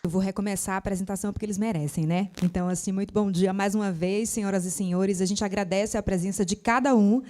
Eu vou recomeçar a apresentação porque eles merecem, né? Então, assim, muito bom dia mais uma vez, senhoras e senhores. A gente agradece a presença de cada um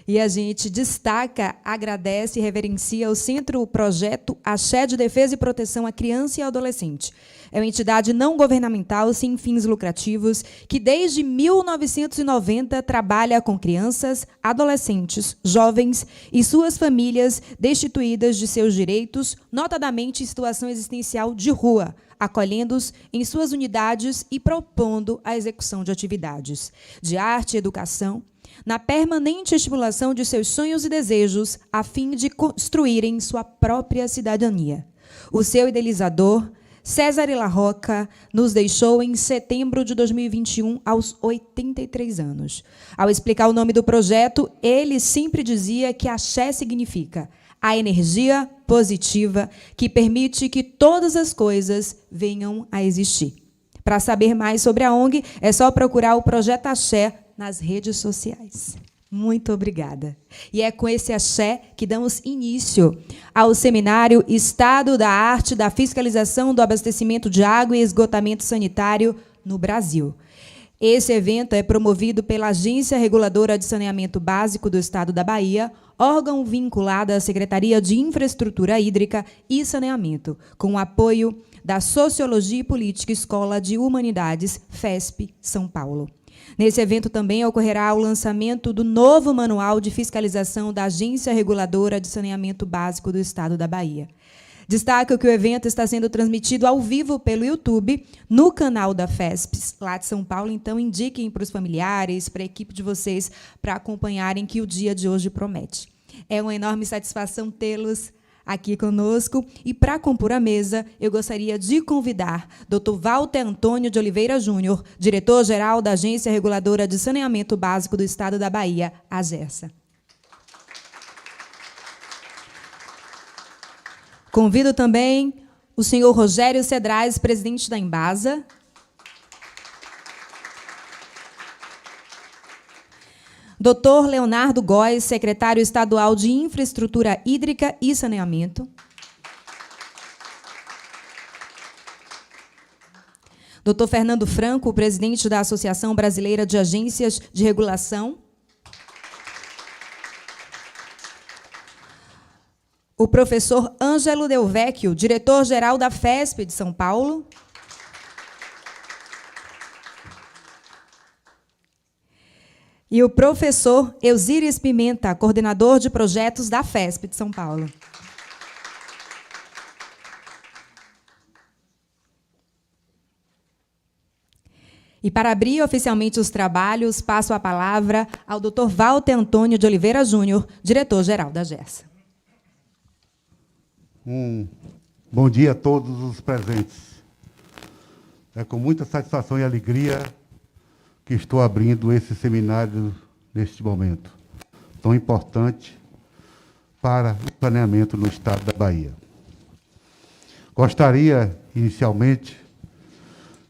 e a gente destaca, agradece e reverencia o Centro Projeto Axé de Defesa e Proteção à Criança e ao Adolescente. É uma entidade não governamental sem fins lucrativos que, desde 1990, trabalha com crianças, adolescentes, jovens e suas famílias destituídas de seus direitos, notadamente em situação existencial de rua, acolhendo-os em suas unidades e propondo a execução de atividades de arte e educação, na permanente estimulação de seus sonhos e desejos, a fim de construírem sua própria cidadania. O seu idealizador, César La Roca, nos deixou em setembro de 2021, aos 83 anos. Ao explicar o nome do projeto, ele sempre dizia que axé significa a energia positiva que permite que todas as coisas venham a existir. Para saber mais sobre a ONG, é só procurar o Projeto Axé nas redes sociais. Muito obrigada. E é com esse axé que damos início ao seminário Estado da Arte da Fiscalização do Abastecimento de Água e Esgotamento Sanitário no Brasil. Esse evento é promovido pela Agência Reguladora de Saneamento Básico do Estado da Bahia, órgão vinculado à Secretaria de Infraestrutura Hídrica e Saneamento, com o apoio da Sociologia e Política Escola de Humanidades, FESP, São Paulo. Nesse evento também ocorrerá o lançamento do novo Manual de Fiscalização da Agência Reguladora de Saneamento Básico do Estado da Bahia. Destaco que o evento está sendo transmitido ao vivo pelo YouTube, no canal da FESP, lá de São Paulo. Então, indiquem para os familiares, para a equipe de vocês, para acompanharem que o dia de hoje promete. É uma enorme satisfação tê-los aqui conosco. E, para compor a mesa, eu gostaria de convidar Dr. Walter Antônio de Oliveira Júnior, diretor-geral da Agência Reguladora de Saneamento Básico do Estado da Bahia, AGERSA. Convido também o senhor Rogério Cedrais, presidente da Embasa. Dr. Leonardo Góes, secretário estadual de Infraestrutura Hídrica e Saneamento. Dr. Fernando Franco, presidente da Associação Brasileira de Agências de Regulação. O professor Ângelo Del Vecchio, diretor-geral da FESP de São Paulo. E o professor Eusíris Pimenta, coordenador de projetos da FESP de São Paulo. E para abrir oficialmente os trabalhos, passo a palavra ao Dr. Walter Antônio de Oliveira Júnior, diretor-geral da AGERSA. Bom dia a todos os presentes. É com muita satisfação e alegria que estou abrindo esse seminário neste momento, tão importante para o saneamento no estado da Bahia. Gostaria, inicialmente,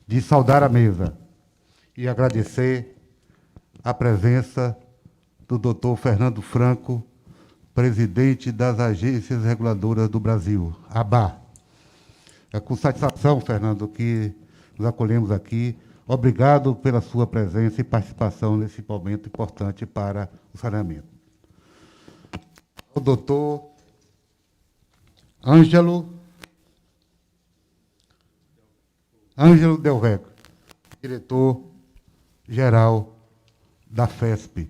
de saudar a mesa e agradecer a presença do Dr. Fernando Franco, presidente das Agências Reguladoras do Brasil, ABA. É com satisfação, Fernando, que nos acolhemos aqui. Obrigado pela sua presença e participação nesse momento importante para o saneamento. O doutor Ângelo Del Vecchio, diretor-geral da FESP.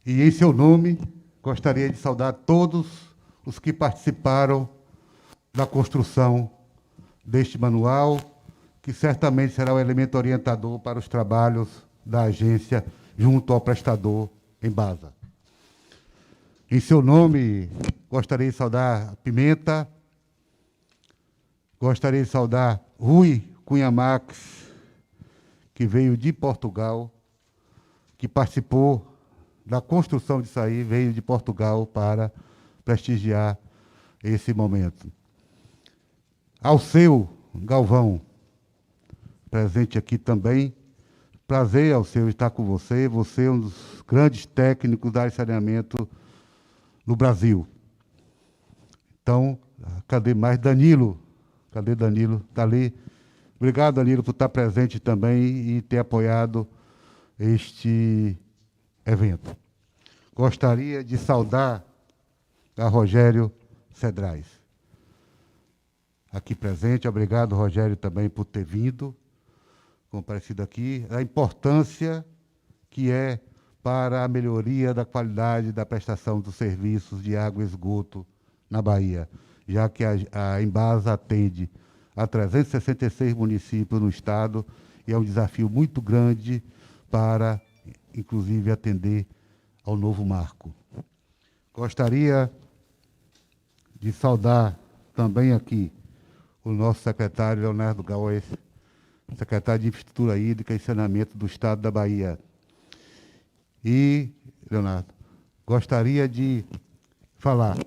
E, em seu nome, gostaria de saudar todos os que participaram da construção deste manual, que certamente será o elemento orientador para os trabalhos da agência junto ao prestador Embasa. Em seu nome, gostaria de saudar a Pimenta, gostaria de saudar Rui Cunha Max, que veio de Portugal, que participou da construção disso aí, veio de Portugal para prestigiar esse momento. Alceu Galvão, presente aqui também. Prazer, Alceu, estar com você. Você é um dos grandes técnicos da área de saneamento no Brasil. Então, cadê mais? Danilo Cadê Danilo? Está ali. Obrigado, Danilo, por estar presente também e ter apoiado este evento. Gostaria de saudar a Rogério Cedrais, aqui presente. Obrigado, Rogério, também por ter vindo, comparecido aqui. A importância que é para a melhoria da qualidade da prestação dos serviços de água e esgoto na Bahia, já que a Embasa atende a 366 municípios no estado e é um desafio muito grande para, inclusive, atender ao novo marco. Gostaria de saudar também aqui o nosso secretário Leonardo Góes, secretário de Infraestrutura Hídrica e Saneamento do Estado da Bahia. E, Leonardo, gostaria de falar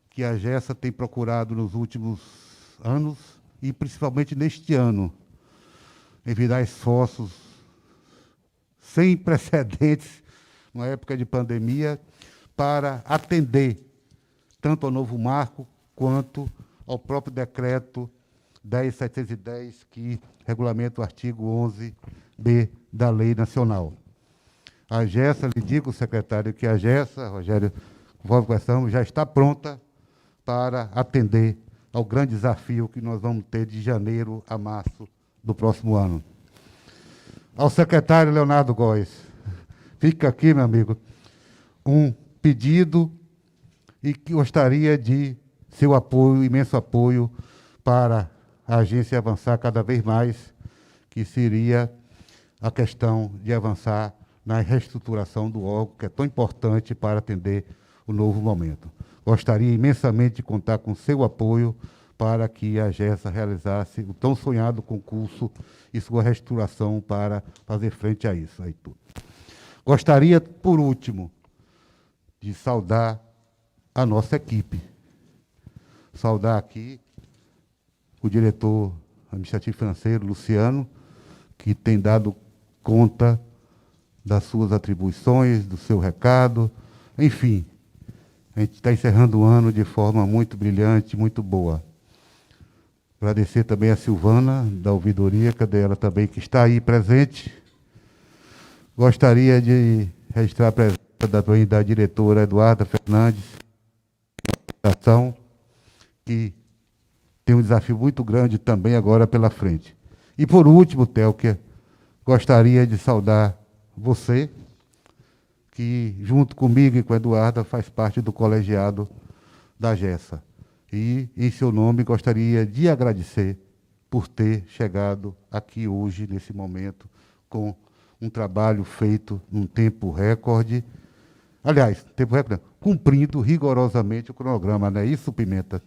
que a GESA tem procurado nos últimos anos, e principalmente neste ano, enviar esforços sem precedentes, numa época de pandemia, para atender tanto ao novo marco quanto ao próprio decreto 10.710, que regulamenta o artigo 11b da Lei Nacional. A GESA, lhe digo, secretário, que a GESA, Rogério, conforme conversamos, já está pronta para atender ao grande desafio que nós vamos ter de janeiro a março do próximo ano. Ao secretário Leonardo Góes, fica aqui, meu amigo, um pedido e que gostaria de seu apoio, imenso apoio, para a agência avançar cada vez mais, que seria a questão de avançar na reestruturação do órgão, que é tão importante para atender o novo momento. Gostaria imensamente de contar com seu apoio para que a GESA realizasse o tão sonhado concurso e sua reestruturação para fazer frente a isso. Aí tudo. Gostaria, por último, de saudar a nossa equipe. Saudar aqui o diretor administrativo financeiro, Luciano, que tem dado conta das suas atribuições, do seu recado, enfim. A gente está encerrando o ano de forma muito brilhante, muito boa. Agradecer também a Silvana, da ouvidoria, cadê ela também, que está aí presente. Gostaria de registrar a presença da diretora Eduarda Fernandes, que tem um desafio muito grande também agora pela frente. E, por último, Telker, gostaria de saudar você, que, junto comigo e com a Eduarda, faz parte do colegiado da GESA. E, em seu nome, gostaria de agradecer por ter chegado aqui hoje, nesse momento, com um trabalho feito num tempo recorde. Aliás, tempo recorde, cumprindo rigorosamente o cronograma, não é isso, Pimenta?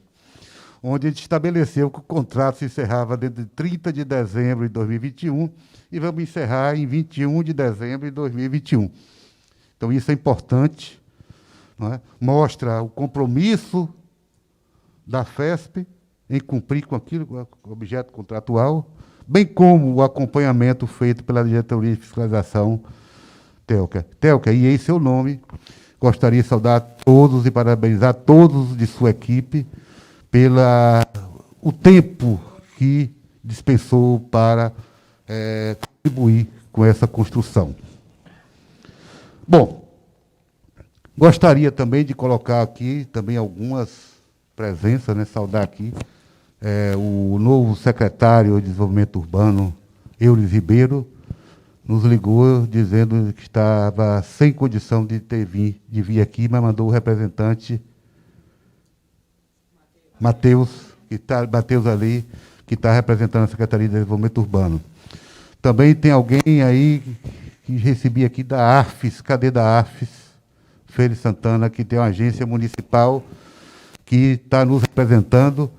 Onde a gente estabeleceu que o contrato se encerrava dentro de 30 de dezembro de 2021 e vamos encerrar em 21 de dezembro de 2021. Então, isso é importante, não é? Mostra o compromisso da FESP em cumprir com aquilo, com o objeto contratual, bem como o acompanhamento feito pela diretoria de fiscalização, Telker. Telker, e em seu nome, gostaria de saudar todos e parabenizar todos de sua equipe o tempo que dispensou para contribuir com essa construção. Bom, gostaria também de colocar aqui também algumas presenças, né, saudar aqui o novo secretário de Desenvolvimento Urbano, Eulis Ribeiro, nos ligou dizendo que estava sem condição de vir aqui, mas mandou o representante Matheus ali, que está representando a Secretaria de Desenvolvimento Urbano. Também tem alguém aí que recebi aqui da ARFES, cadê da ARFES? Feire Santana, que tem uma agência municipal que está nos representando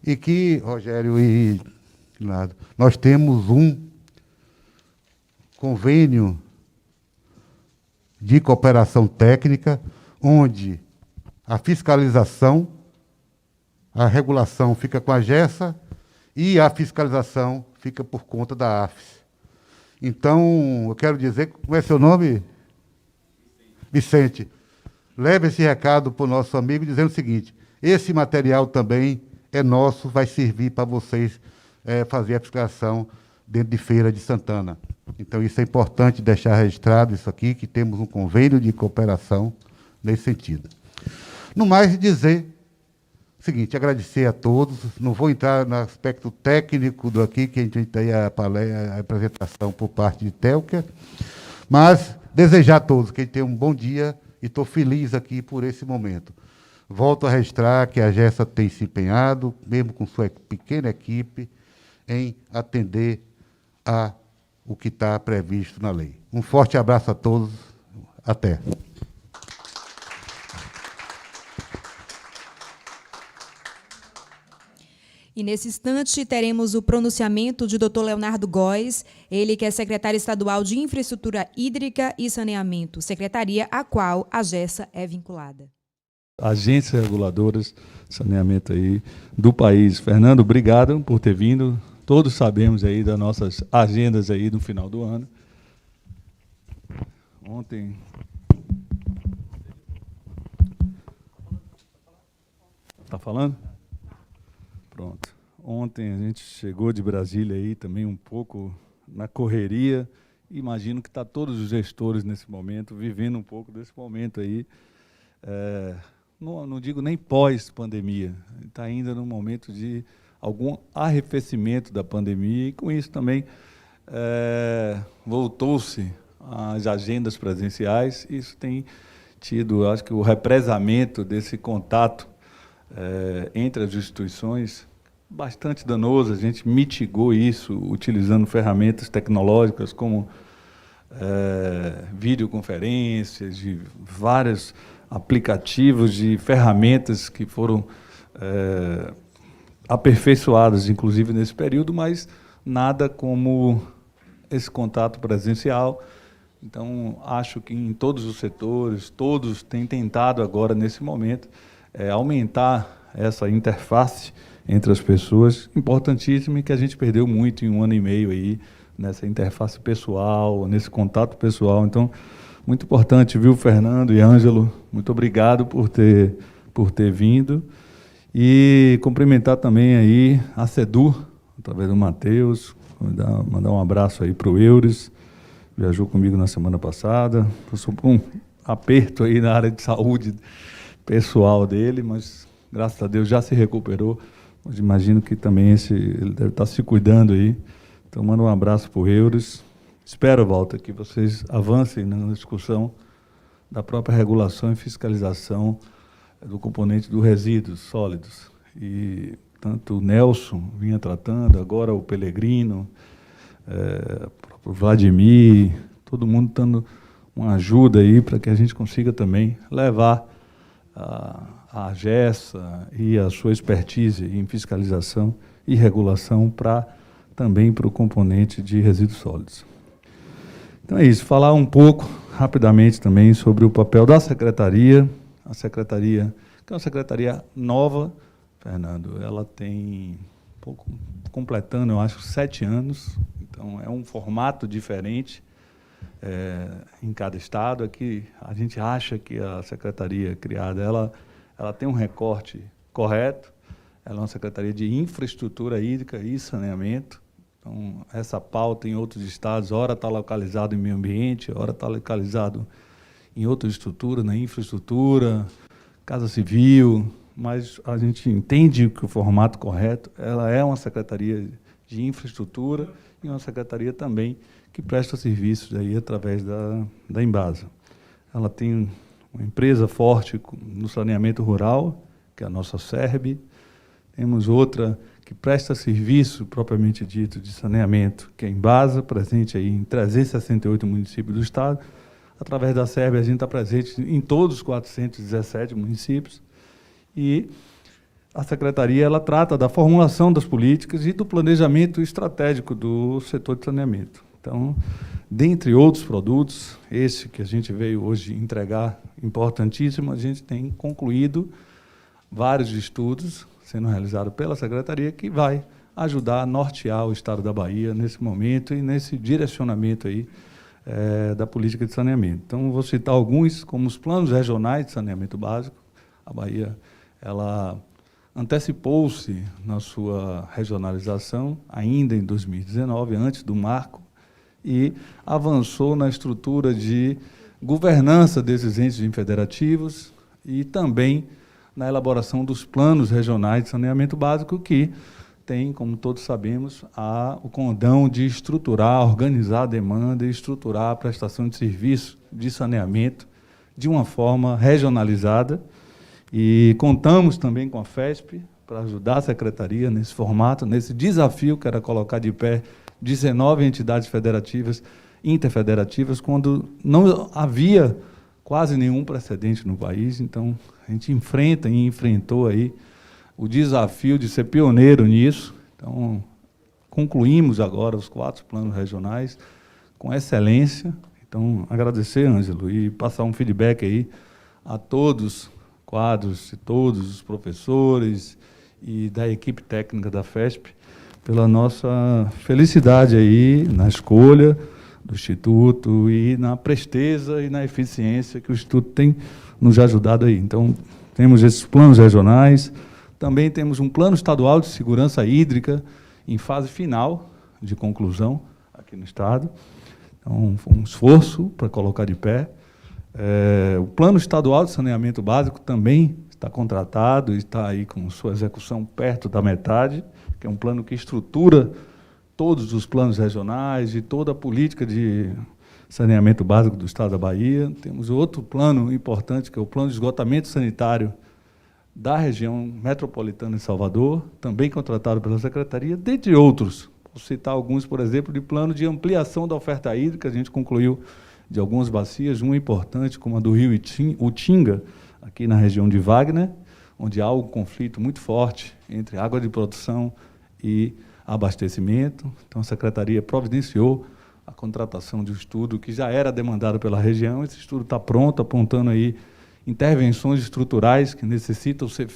e que, Rogério e Leonardo, nós temos um convênio de cooperação técnica, onde a fiscalização, a regulação fica com a GESA e a fiscalização fica por conta da AFES. Então, eu quero dizer, como é seu nome? Vicente. Leve esse recado para o nosso amigo, dizendo o seguinte: esse material também é nosso, vai servir para vocês fazer a fiscalização dentro de Feira de Santana. Então, isso é importante deixar registrado isso aqui, que temos um convênio de cooperação nesse sentido. No mais, dizer o seguinte, agradecer a todos, não vou entrar no aspecto técnico do aqui, que a gente tem a apresentação por parte de Telker, mas desejar a todos que tenham um bom dia e estou feliz aqui por esse momento. Volto a registrar que a GESA tem se empenhado, mesmo com sua pequena equipe, em atender a o que está previsto na lei. Um forte abraço a todos. Até. E nesse instante teremos o pronunciamento de Dr. Leonardo Góes, ele que é secretário estadual de Infraestrutura Hídrica e Saneamento, secretaria a qual a GESA é vinculada. Agências reguladoras de saneamento aí do país. Fernando, obrigado por ter vindo. Todos sabemos aí das nossas agendas aí no final do ano. Ontem... Está falando? Pronto. Ontem a gente chegou de Brasília aí também um pouco na correria. Imagino que está todos os gestores nesse momento, vivendo um pouco desse momento aí. Não digo nem pós-pandemia, está ainda num momento de algum arrefecimento da pandemia, e com isso também voltou-se às agendas presenciais. Isso tem tido, acho que, o represamento desse contato entre as instituições bastante danoso. A gente mitigou isso utilizando ferramentas tecnológicas como videoconferências, de vários aplicativos, de ferramentas que foram aperfeiçoadas, inclusive, nesse período, mas nada como esse contato presencial. Então, acho que em todos os setores, todos têm tentado agora, nesse momento, aumentar essa interface entre as pessoas, importantíssima, e que a gente perdeu muito em 1 ano e meio aí, nessa interface pessoal, nesse contato pessoal. Então, muito importante, viu, Fernando e Ângelo? Muito obrigado por ter vindo. E cumprimentar também aí a SEDU, através do Matheus, mandar um abraço aí para o Eures, viajou comigo na semana passada, passou por um aperto aí na área de saúde pessoal dele, mas, graças a Deus, já se recuperou. Mas imagino que também ele deve estar se cuidando aí. Então, mando um abraço para o Eures. Espero, Walter, que vocês avancem na discussão da própria regulação e fiscalização do componente dos resíduos sólidos. E tanto o Nelson vinha tratando, agora o Pellegrino, o Vladimir, todo mundo dando uma ajuda aí para que a gente consiga também levar a GESA e a sua expertise em fiscalização e regulação também para o componente de resíduos sólidos. Então é isso, falar um pouco, rapidamente também, sobre o papel da Secretaria. A Secretaria, que é uma Secretaria nova, Fernando, ela tem, completando, eu acho, 7 anos, então é um formato diferente em cada estado. Aqui a gente acha que a Secretaria criada, ela tem um recorte correto, ela é uma Secretaria de Infraestrutura Hídrica e Saneamento. Então, essa pauta em outros estados, ora está localizado em meio ambiente, ora está localizado em outra estrutura, na infraestrutura, Casa Civil, mas a gente entende que o formato correto, ela é uma Secretaria de Infraestrutura e uma Secretaria também que presta serviços aí através da Embasa. Ela tem uma empresa forte no saneamento rural, que é a nossa SERB. Temos outra que presta serviço, propriamente dito, de saneamento, que é a Embasa, presente aí em 368 municípios do estado. Através da SERB, a gente está presente em todos os 417 municípios. E a Secretaria, ela trata da formulação das políticas e do planejamento estratégico do setor de saneamento. Então, dentre outros produtos, esse que a gente veio hoje entregar, importantíssimo, a gente tem concluído vários estudos sendo realizados pela Secretaria, que vai ajudar a nortear o estado da Bahia nesse momento e nesse direcionamento aí, da política de saneamento. Então, vou citar alguns, como os planos regionais de saneamento básico. A Bahia, ela antecipou-se na sua regionalização, ainda em 2019, antes do marco, e avançou na estrutura de governança desses entes federativos e também na elaboração dos planos regionais de saneamento básico, que tem, como todos sabemos, o condão de estruturar, organizar a demanda e estruturar a prestação de serviço de saneamento de uma forma regionalizada. E contamos também com a FESP para ajudar a Secretaria nesse formato, nesse desafio que era colocar de pé 19 entidades federativas, interfederativas, quando não havia quase nenhum precedente no país. Então, a gente enfrenta e enfrentou aí o desafio de ser pioneiro nisso. Então, concluímos agora os 4 planos regionais com excelência. Então, agradecer, Ângelo, e passar um feedback aí a todos quadros e todos os professores e da equipe técnica da FESP pela nossa felicidade aí na escolha do Instituto e na presteza e na eficiência que o Instituto tem nos ajudado aí. Então, temos esses planos regionais, também temos um plano estadual de segurança hídrica em fase final de conclusão aqui no Estado. Então, foi um esforço para colocar de pé. O Plano Estadual de Saneamento Básico também está contratado e está aí com sua execução perto da metade, que é um plano que estrutura todos os planos regionais e toda a política de saneamento básico do Estado da Bahia. Temos outro plano importante, que é o Plano de Esgotamento Sanitário da região metropolitana de Salvador, também contratado pela Secretaria, dentre outros. Vou citar alguns, por exemplo, de plano de ampliação da oferta hídrica. A gente concluiu de algumas bacias, uma importante, como a do rio Utinga, aqui na região de Wagner, onde há um conflito muito forte entre água de produção e abastecimento. Então, a Secretaria providenciou a contratação de um estudo que já era demandado pela região. Esse estudo está pronto, apontando aí intervenções estruturais que necessitam ser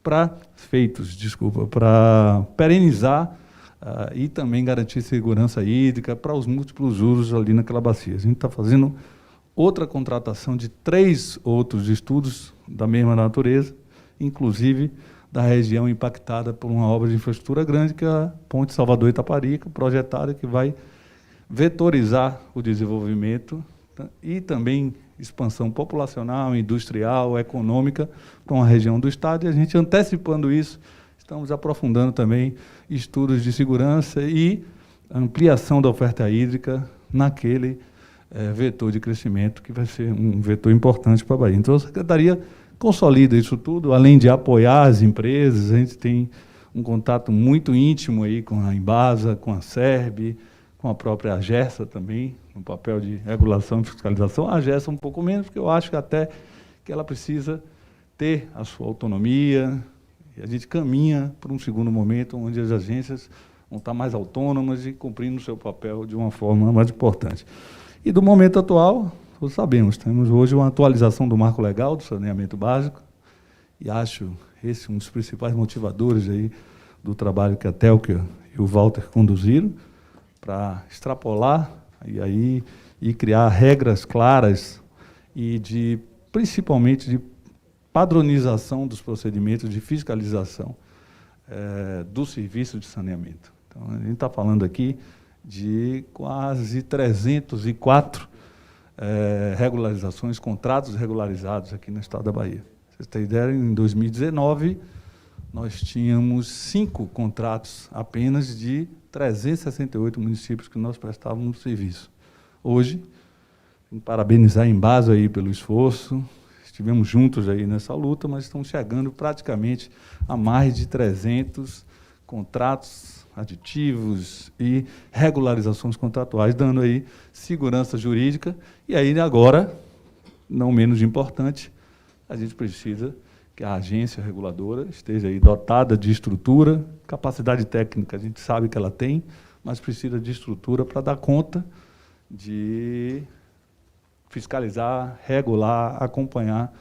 para perenizar e também garantir segurança hídrica para os múltiplos usos ali naquela bacia. A gente está fazendo outra contratação de 3 outros estudos da mesma natureza, inclusive da região impactada por uma obra de infraestrutura grande, que é a Ponte Salvador-Itaparica, projetada, que vai vetorizar o desenvolvimento e também expansão populacional, industrial, econômica para uma região do Estado. E a gente, antecipando isso, estamos aprofundando também estudos de segurança e ampliação da oferta hídrica naquele vetor de crescimento, que vai ser um vetor importante para a Bahia. Então, a Secretaria consolida isso tudo, além de apoiar as empresas. A gente tem um contato muito íntimo aí com a Embasa, com a SERB, com a própria AGERSA também, no papel de regulação e fiscalização. A AGERSA um pouco menos, porque eu acho que até que ela precisa ter a sua autonomia. E a gente caminha para um segundo momento onde as agências vão estar mais autônomas e cumprindo o seu papel de uma forma mais importante. E do momento atual, todos sabemos, temos hoje uma atualização do marco legal do saneamento básico, e acho esse um dos principais motivadores aí do trabalho que a Telka e o Walter conduziram, para extrapolar e criar regras claras e principalmente de padronização dos procedimentos de fiscalização do serviço de saneamento. Então, a gente está falando aqui de quase 304 regularizações, contratos regularizados aqui no Estado da Bahia. Vocês têm ideia, em 2019, nós tínhamos 5 contratos apenas de 368 municípios que nós prestávamos serviço. Hoje, parabenizar a Embasa aí pelo esforço. Estivemos juntos aí nessa luta, mas estamos chegando praticamente a mais de 300 contratos aditivos e regularizações contratuais, dando aí segurança jurídica. E aí, agora, não menos importante, a gente precisa que a agência reguladora esteja aí dotada de estrutura, capacidade técnica, a gente sabe que ela tem, mas precisa de estrutura para dar conta de fiscalizar, regular, acompanhar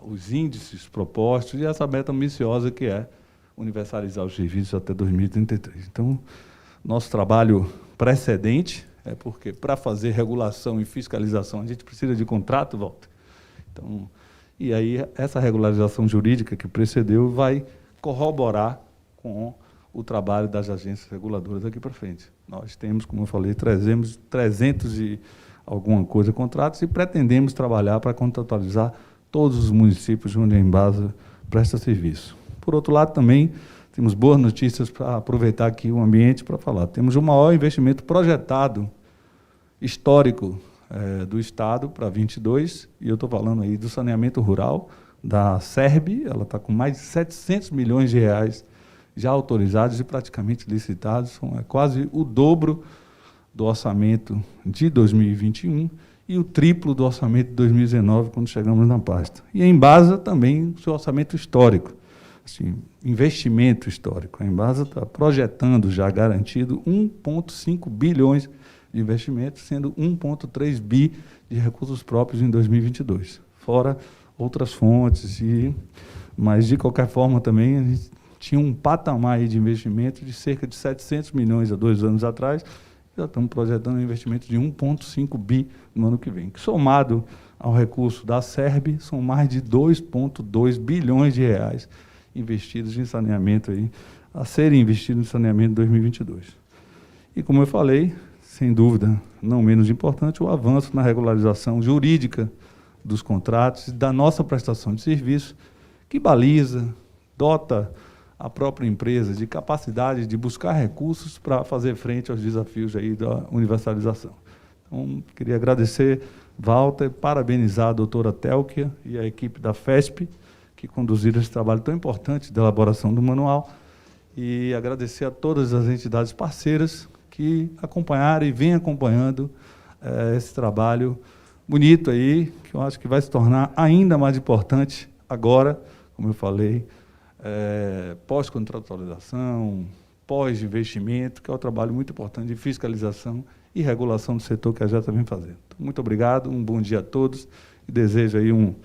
os índices propostos e essa meta ambiciosa que é universalizar os serviços até 2033. Então, nosso trabalho precedente é porque, para fazer regulação e fiscalização, a gente precisa de contrato, Walter. Então, E aí essa regularização jurídica que precedeu vai corroborar com o trabalho das agências reguladoras daqui para frente. Nós temos, como eu falei, 300 e alguma coisa contratos e pretendemos trabalhar para contratualizar todos os municípios onde a Embasa presta serviço. Por outro lado, também temos boas notícias para aproveitar aqui o ambiente para falar. Temos o maior investimento projetado histórico do Estado para 22, e eu estou falando aí do saneamento rural, da SERB, ela está com mais de 700 milhões de reais já autorizados e praticamente licitados, é quase o dobro do orçamento de 2021 e o triplo do orçamento de 2019, quando chegamos na pasta. E a Embasa também, seu orçamento histórico, assim, investimento histórico. A Embasa está projetando, já garantido, 1,5 bilhões de investimentos, sendo 1,3 bi de recursos próprios em 2022, fora outras fontes. Mas, de qualquer forma, também, a gente tinha um patamar aí de investimento de cerca de 700 milhões há 2 anos atrás, já estamos projetando um investimento de 1,5 bi no ano que vem, que, somado ao recurso da SERB, são mais de 2,2 bilhões de reais investidos em saneamento, aí, a serem investidos em saneamento em 2022. E, como eu falei, sem dúvida, não menos importante, o avanço na regularização jurídica dos contratos e da nossa prestação de serviço, que baliza, dota a própria empresa de capacidade de buscar recursos para fazer frente aos desafios aí da universalização. Então, queria agradecer, Walter, parabenizar a doutora Télquia e a equipe da FESP, que conduziram esse trabalho tão importante da elaboração do manual, e agradecer a todas as entidades parceiras que acompanharam e vêm acompanhando esse trabalho bonito aí, que eu acho que vai se tornar ainda mais importante agora, como eu falei, pós-contratualização, pós-investimento, que é um trabalho muito importante de fiscalização e regulação do setor que a JESA vem fazendo. Então, muito obrigado, um bom dia a todos e desejo aí um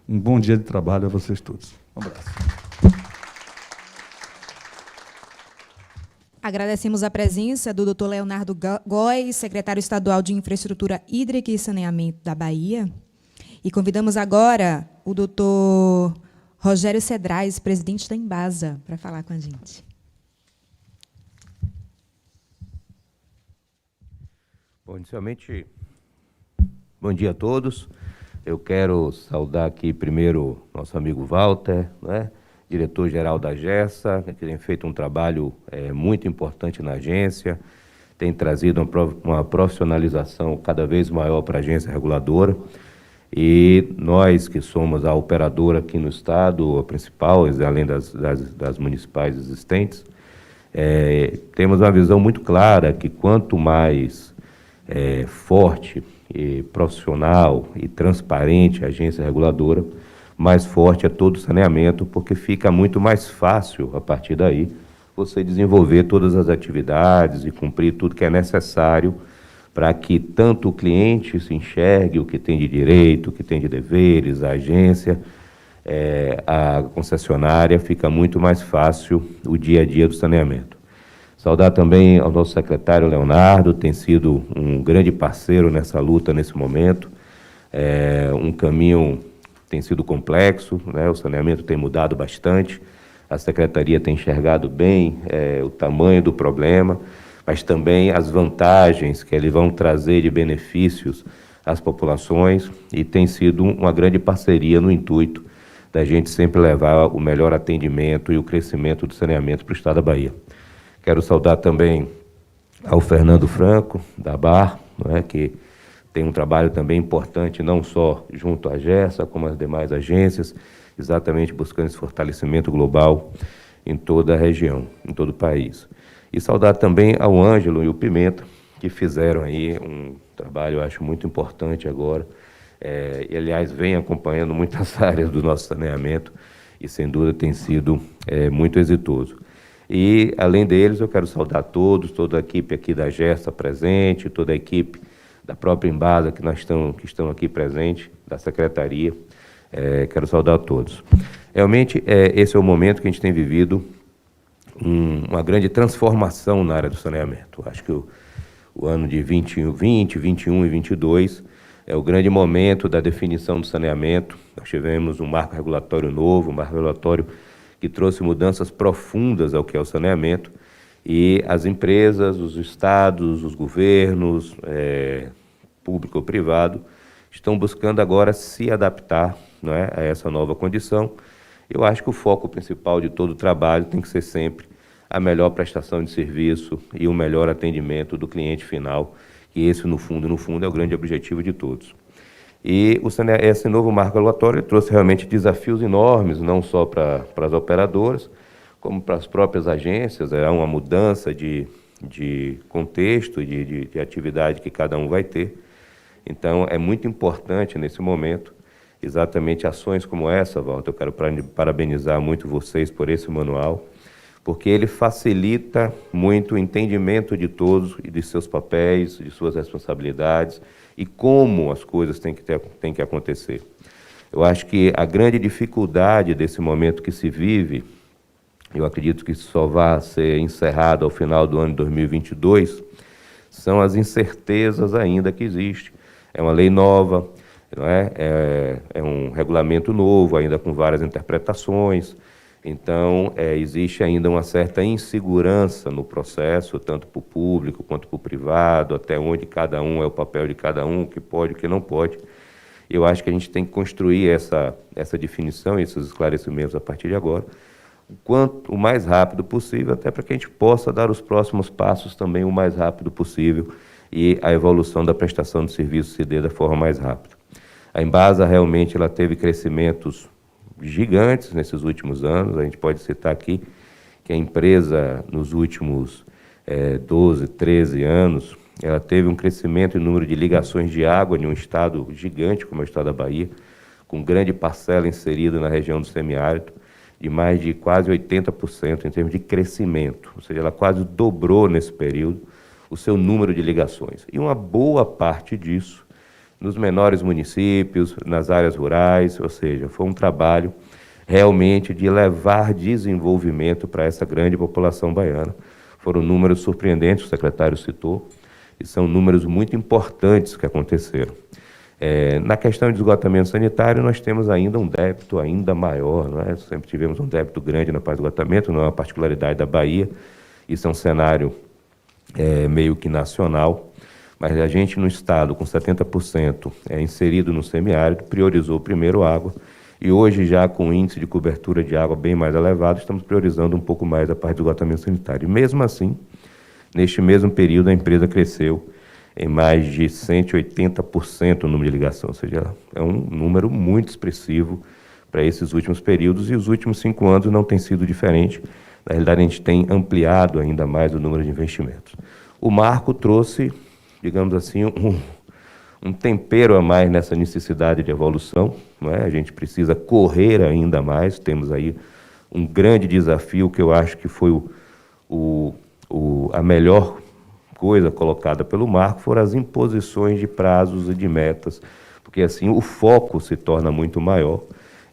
bom dia de trabalho a vocês todos. Um abraço. Agradecemos a presença do Dr. Leonardo Góes, secretário estadual de Infraestrutura Hídrica e Saneamento da Bahia. E convidamos agora o Dr. Rogério Cedrais, presidente da Embasa, para falar com a gente. Bom, inicialmente, bom dia a todos. Eu quero saudar aqui primeiro nosso amigo Walter, né, diretor-geral da AGESA, que tem feito um trabalho muito importante na agência, tem trazido uma profissionalização cada vez maior para a agência reguladora. E nós, que somos a operadora aqui no Estado, a principal, além das municipais existentes, temos uma visão muito clara que quanto mais forte, e profissional e transparente a agência reguladora, mais forte é todo o saneamento, porque fica muito mais fácil, a partir daí, você desenvolver todas as atividades e cumprir tudo que é necessário para que tanto o cliente se enxergue o que tem de direito, o que tem de deveres, a agência, a concessionária, fica muito mais fácil o dia a dia do saneamento. Saudar também ao nosso secretário Leonardo, tem sido um grande parceiro nessa luta, nesse momento. Um caminho tem sido complexo, né? O saneamento tem mudado bastante, a secretaria tem enxergado bem o tamanho do problema, mas também as vantagens que eles vão trazer de benefícios às populações, e tem sido uma grande parceria no intuito da gente sempre levar o melhor atendimento e o crescimento do saneamento para o Estado da Bahia. Quero saudar também ao Fernando Franco, da BAR, não é, que tem um trabalho também importante, não só junto à AGESA, como as demais agências, exatamente buscando esse fortalecimento global em toda a região, em todo o país. E saudar também ao Ângelo e o Pimenta, que fizeram aí um trabalho, eu acho, muito importante agora, e, aliás, vem acompanhando muitas áreas do nosso saneamento, e, sem dúvida, tem sido muito exitoso. E, além deles, eu quero saudar todos, toda a equipe aqui da AGESA presente, toda a equipe da própria Embasa que estão aqui presentes, da Secretaria. Quero saudar a todos. Realmente, esse é o momento que a gente tem vivido uma grande transformação na área do saneamento. Acho que o ano de 2020, 21 e 22 É o grande momento da definição do saneamento. Nós tivemos um marco regulatório novo, um marco regulatório que trouxe mudanças profundas ao que é o saneamento, e as empresas, os estados, os governos, público ou privado, estão buscando agora se adaptar, não é, a essa nova condição. Eu acho que o foco principal de todo o trabalho tem que ser sempre a melhor prestação de serviço e o melhor atendimento do cliente final, que esse, no fundo, é o grande objetivo de todos. E esse novo marco regulatório trouxe realmente desafios enormes, não só para as operadoras, como para as próprias agências. É uma mudança de contexto, de atividade que cada um vai ter. Então, é muito importante, nesse momento, exatamente ações como essa, Walter. Eu quero parabenizar muito vocês por esse manual, porque ele facilita muito o entendimento de todos e de seus papéis, de suas responsabilidades e como as coisas têm que acontecer. Eu acho que a grande dificuldade desse momento que se vive, eu acredito que só vai ser encerrado ao final do ano de 2022, são as incertezas ainda que existem. É uma lei nova, não é? É um regulamento novo, ainda com várias interpretações. Então, existe ainda uma certa insegurança no processo, tanto para o público quanto para o privado, até onde cada um é o papel de cada um, o que pode, o que não pode. Eu acho que a gente tem que construir essa definição, esses esclarecimentos a partir de agora, o mais rápido possível, até para que a gente possa dar os próximos passos também o mais rápido possível e a evolução da prestação de serviço se dê da forma mais rápida. A Embasa realmente ela teve crescimentos gigantes nesses últimos anos. A gente pode citar aqui que a empresa, nos últimos 12, 13 anos, ela teve um crescimento em número de ligações de água em um estado gigante, como é o estado da Bahia, com grande parcela inserida na região do semiárido, de mais de quase 80% em termos de crescimento. Ou seja, ela quase dobrou nesse período o seu número de ligações. E uma boa parte disso nos menores municípios, nas áreas rurais, ou seja, foi um trabalho realmente de levar desenvolvimento para essa grande população baiana. Foram números surpreendentes, o secretário citou, e são números muito importantes que aconteceram. Na questão de esgotamento sanitário, nós temos ainda um débito ainda maior, não é? Sempre tivemos um débito grande na parte do esgotamento, não é uma particularidade da Bahia, isso é um cenário meio que nacional. Mas a gente, no estado, com 70% inserido no semiárido, priorizou primeiro água, e hoje, já com índice de cobertura de água bem mais elevado, estamos priorizando um pouco mais a parte do esgotamento sanitário. E mesmo assim, neste mesmo período, a empresa cresceu em mais de 180% o número de ligações, ou seja, é um número muito expressivo para esses últimos períodos, e os últimos 5 anos não tem sido diferente. Na realidade, a gente tem ampliado ainda mais o número de investimentos. O marco trouxe, digamos assim, um tempero a mais nessa necessidade de evolução, não é? A gente precisa correr ainda mais. Temos aí um grande desafio, que eu acho que foi a melhor coisa colocada pelo marco, foram as imposições de prazos e de metas, porque assim o foco se torna muito maior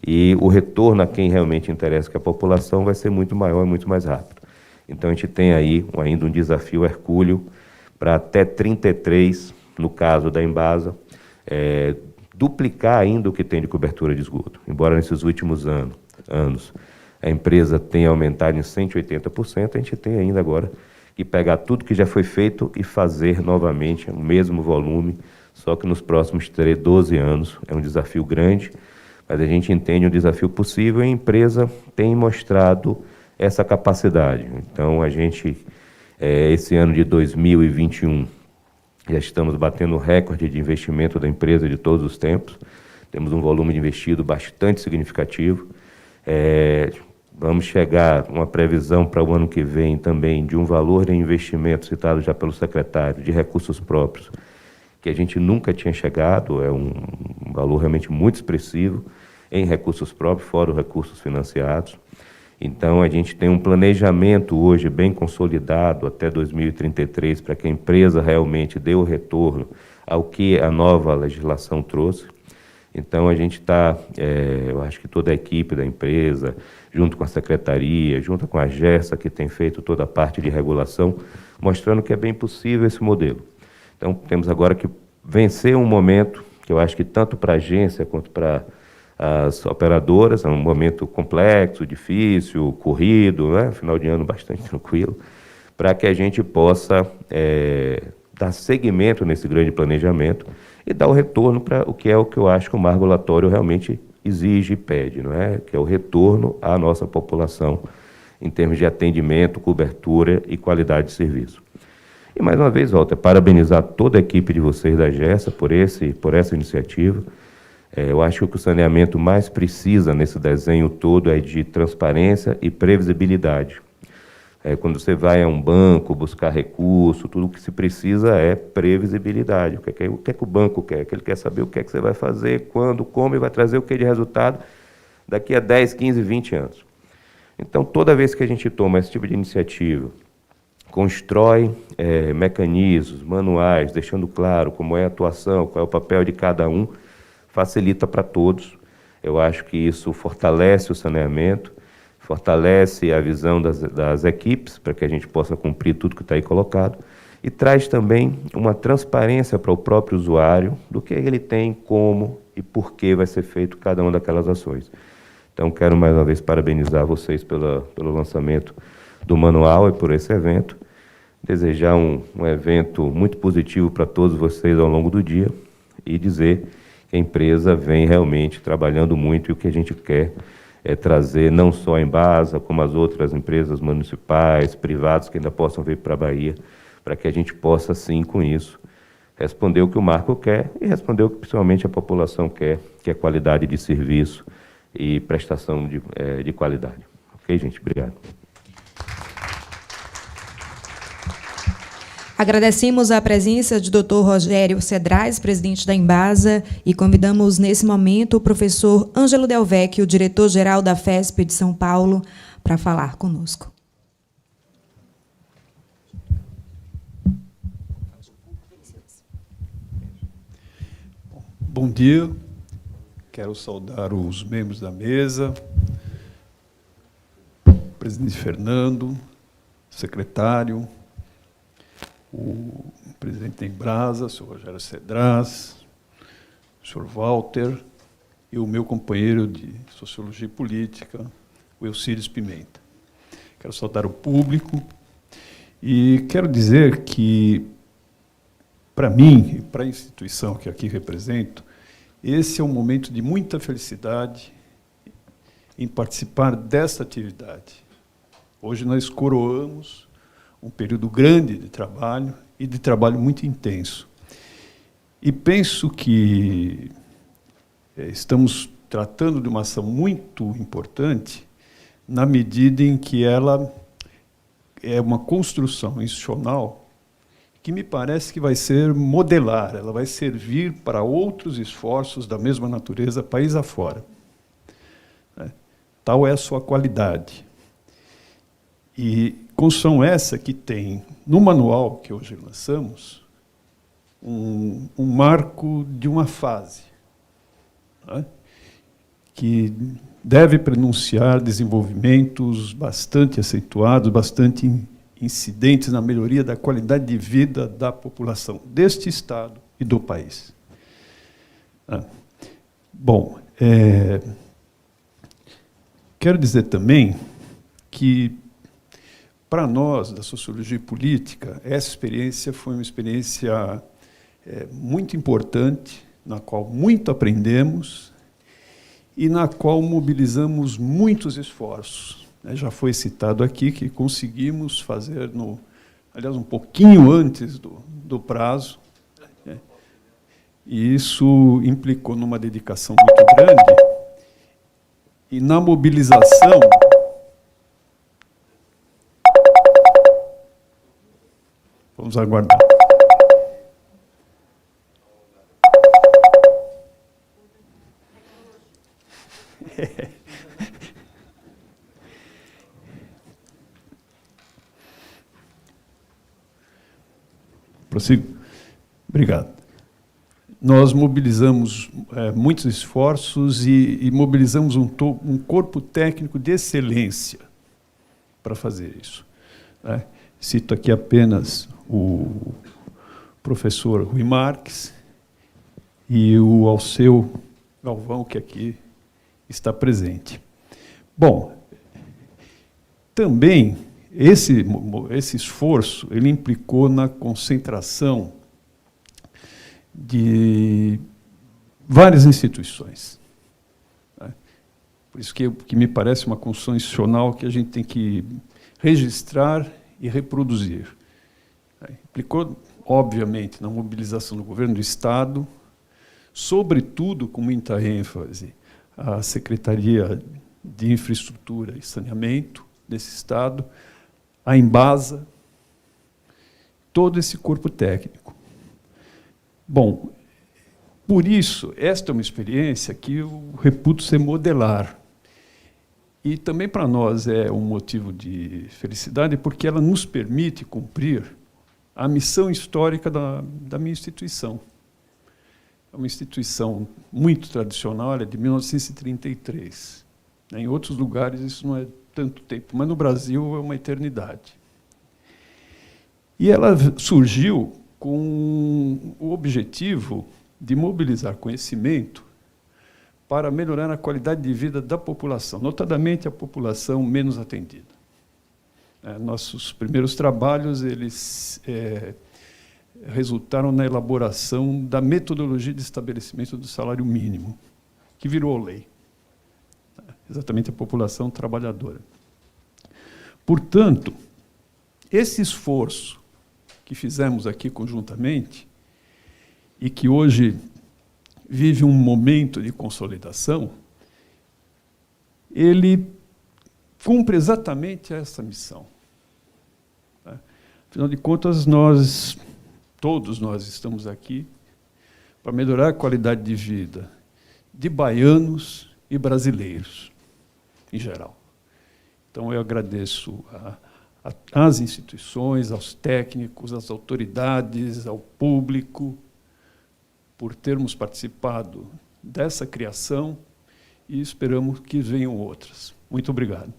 e o retorno a quem realmente interessa, que a população, vai ser muito maior e muito mais rápido. Então a gente tem aí ainda um desafio hercúleo para até 33, no caso da Embasa, duplicar ainda o que tem de cobertura de esgoto. Embora nesses últimos anos a empresa tenha aumentado em 180%, a gente tem ainda agora que pegar tudo que já foi feito e fazer novamente o mesmo volume, só que nos próximos 12 anos. É um desafio grande, mas a gente entende um desafio possível, e a empresa tem mostrado essa capacidade. Então, a gente, esse ano de 2021, já estamos batendo o recorde de investimento da empresa de todos os tempos. Temos um volume de investido bastante significativo. Vamos chegar a uma previsão para o ano que vem também de um valor de investimento citado já pelo secretário, de recursos próprios, que a gente nunca tinha chegado. É um valor realmente muito expressivo em recursos próprios, fora os recursos financiados. Então, a gente tem um planejamento hoje bem consolidado até 2033 para que a empresa realmente dê o retorno ao que a nova legislação trouxe. Então, a gente está, eu acho que toda a equipe da empresa, junto com a secretaria, junto com a GERSA, que tem feito toda a parte de regulação, mostrando que é bem possível esse modelo. Então, temos agora que vencer um momento que eu acho que tanto para a agência quanto para as operadoras, é um momento complexo, difícil, corrido, né? Final de ano bastante tranquilo, para que a gente possa dar seguimento nesse grande planejamento e dar o retorno para o que eu acho que o marco regulatório realmente exige e pede, não é? Que é o retorno à nossa população em termos de atendimento, cobertura e qualidade de serviço. E, mais uma vez, Walter, parabenizar toda a equipe de vocês da GESA por essa iniciativa. Eu acho que o que o saneamento mais precisa nesse desenho todo é de transparência e previsibilidade. Quando você vai a um banco buscar recurso, tudo o que se precisa é previsibilidade. O que é que o banco quer? Que ele quer saber o que é que você vai fazer, quando, como, e vai trazer o que de resultado daqui a 10, 15, 20 anos. Então, toda vez que a gente toma esse tipo de iniciativa, constrói mecanismos, manuais, deixando claro como é a atuação, qual é o papel de cada um, facilita para todos. Eu acho que isso fortalece o saneamento, fortalece a visão das equipes, para que a gente possa cumprir tudo que está aí colocado, e traz também uma transparência para o próprio usuário do que ele tem, como e por que vai ser feito cada uma daquelas ações. Então, quero mais uma vez parabenizar vocês pelo lançamento do manual e por esse evento, desejar um evento muito positivo para todos vocês ao longo do dia e dizer que a empresa vem realmente trabalhando muito, e o que a gente quer é trazer não só a Embasa, como as outras empresas municipais, privadas que ainda possam vir para a Bahia, para que a gente possa, sim, com isso, responder o que o marco quer e responder o que principalmente a população quer, que é qualidade de serviço e prestação de qualidade. Ok, gente? Obrigado. Agradecemos a presença de Dr. Rogério Cedrais, presidente da Embasa, e convidamos, nesse momento, o professor Ângelo Del Vecchio, diretor-geral da FESP de São Paulo, para falar conosco. Bom dia. Quero saudar os membros da mesa, o presidente Fernando, secretário, o presidente da Embasa, o senhor Rogério Cedrais, o senhor Walter, e o meu companheiro de Sociologia e Política, o Eucílides Pimenta. Quero saudar o público e quero dizer que, para mim e para a instituição que aqui represento, esse é um momento de muita felicidade em participar desta atividade. Hoje nós coroamos um período grande de trabalho e de trabalho muito intenso. E penso que estamos tratando de uma ação muito importante na medida em que ela é uma construção institucional que me parece que vai ser modelar, ela vai servir para outros esforços da mesma natureza, país afora. Tal é a sua qualidade. E construção essa que tem, no manual que hoje lançamos, um marco de uma fase, né, que deve prenunciar desenvolvimentos bastante acentuados, bastante incidentes na melhoria da qualidade de vida da população deste Estado e do país. Bom, quero dizer também que, para nós, da Sociologia e Política, essa experiência foi uma experiência muito importante, na qual muito aprendemos e na qual mobilizamos muitos esforços. Já foi citado aqui que conseguimos fazer, aliás, um pouquinho antes do prazo, e isso implicou numa dedicação muito grande e na mobilização. Vamos aguardar. Prossigo? Obrigado. Nós mobilizamos muitos esforços e mobilizamos um corpo técnico de excelência para fazer isso. Cito aqui apenas o professor Rui Marques e o Alceu Galvão, que aqui está presente. Bom, também esse esforço ele implicou na concentração de várias instituições. Por isso que me parece uma construção institucional que a gente tem que registrar e reproduzir. Implicou, obviamente, na mobilização do governo do Estado, sobretudo, com muita ênfase, a Secretaria de Infraestrutura e Saneamento desse Estado, a Embasa, todo esse corpo técnico. Bom, por isso, esta é uma experiência que eu reputo ser modelar. E também para nós é um motivo de felicidade, porque ela nos permite cumprir a missão histórica da minha instituição. É uma instituição muito tradicional, ela é de 1933. Em outros lugares isso não é tanto tempo, mas no Brasil é uma eternidade. E ela surgiu com o objetivo de mobilizar conhecimento para melhorar a qualidade de vida da população, notadamente a população menos atendida. Nossos primeiros trabalhos eles resultaram na elaboração da metodologia de estabelecimento do salário mínimo, que virou lei. Exatamente a população trabalhadora. Portanto, esse esforço que fizemos aqui conjuntamente e que hoje vive um momento de consolidação, ele cumpre exatamente essa missão. Afinal de contas, todos nós estamos aqui para melhorar a qualidade de vida de baianos e brasileiros, em geral. Então, eu agradeço às instituições, aos técnicos, às autoridades, ao público, por termos participado dessa criação e esperamos que venham outras. Muito obrigado.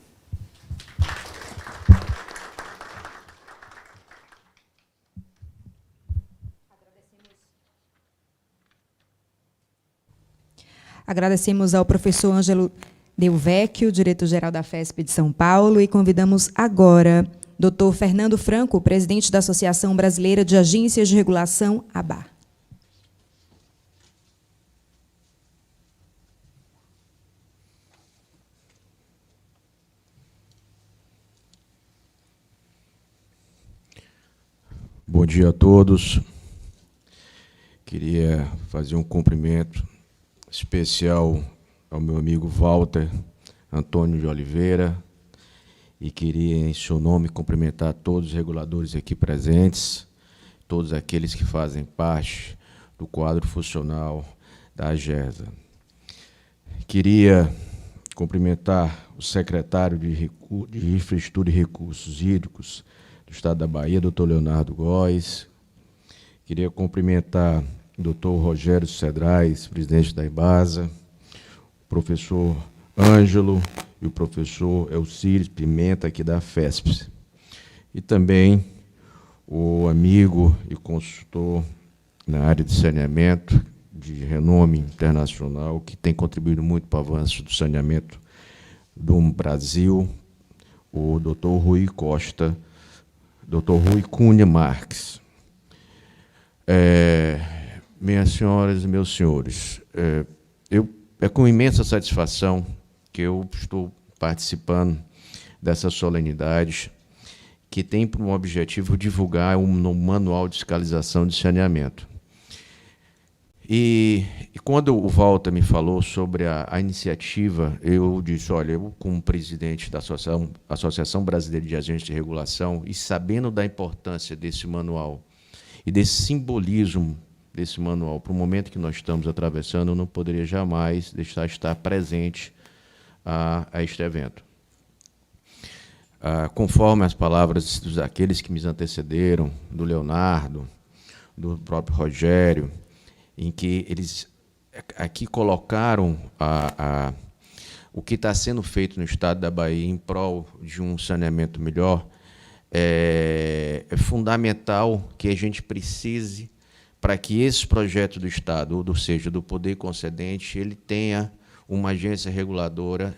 Agradecemos ao professor Ângelo Del Vecchio, diretor-geral da FESP de São Paulo, e convidamos agora Dr. Fernando Franco, presidente da Associação Brasileira de Agências de Regulação, ABA. Bom dia a todos. Queria fazer um cumprimento especial ao meu amigo Walter Antônio de Oliveira e queria, em seu nome, cumprimentar todos os reguladores aqui presentes, todos aqueles que fazem parte do quadro funcional da AGESA. Queria cumprimentar o secretário de Infraestrutura e Recursos Hídricos do Estado da Bahia, doutor Leonardo Góes. Queria cumprimentar o doutor Rogério Cedrais, presidente da Embasa, o professor Ângelo e o professor Elcíris Pimenta, aqui da FESP. E também o amigo e consultor na área de saneamento, de renome internacional, que tem contribuído muito para o avanço do saneamento do Brasil, o doutor Rui Costa, doutor Rui Cunha Marques. Minhas senhoras e meus senhores, é com imensa satisfação que eu estou participando dessa solenidade que tem por objetivo divulgar um manual de fiscalização de saneamento. E quando o Walter me falou sobre a iniciativa, eu disse, olha, eu como presidente da Associação Brasileira de Agências de Regulação e sabendo da importância desse manual e desse simbolismo desse manual para o momento que nós estamos atravessando, eu não poderia jamais deixar de estar presente a este evento. Conforme as palavras daqueles que me antecederam, do Leonardo, do próprio Rogério, em que eles aqui colocaram o que está sendo feito no estado da Bahia em prol de um saneamento melhor, é fundamental que a gente precise para que esse projeto do Estado, ou seja, do poder concedente, ele tenha uma agência reguladora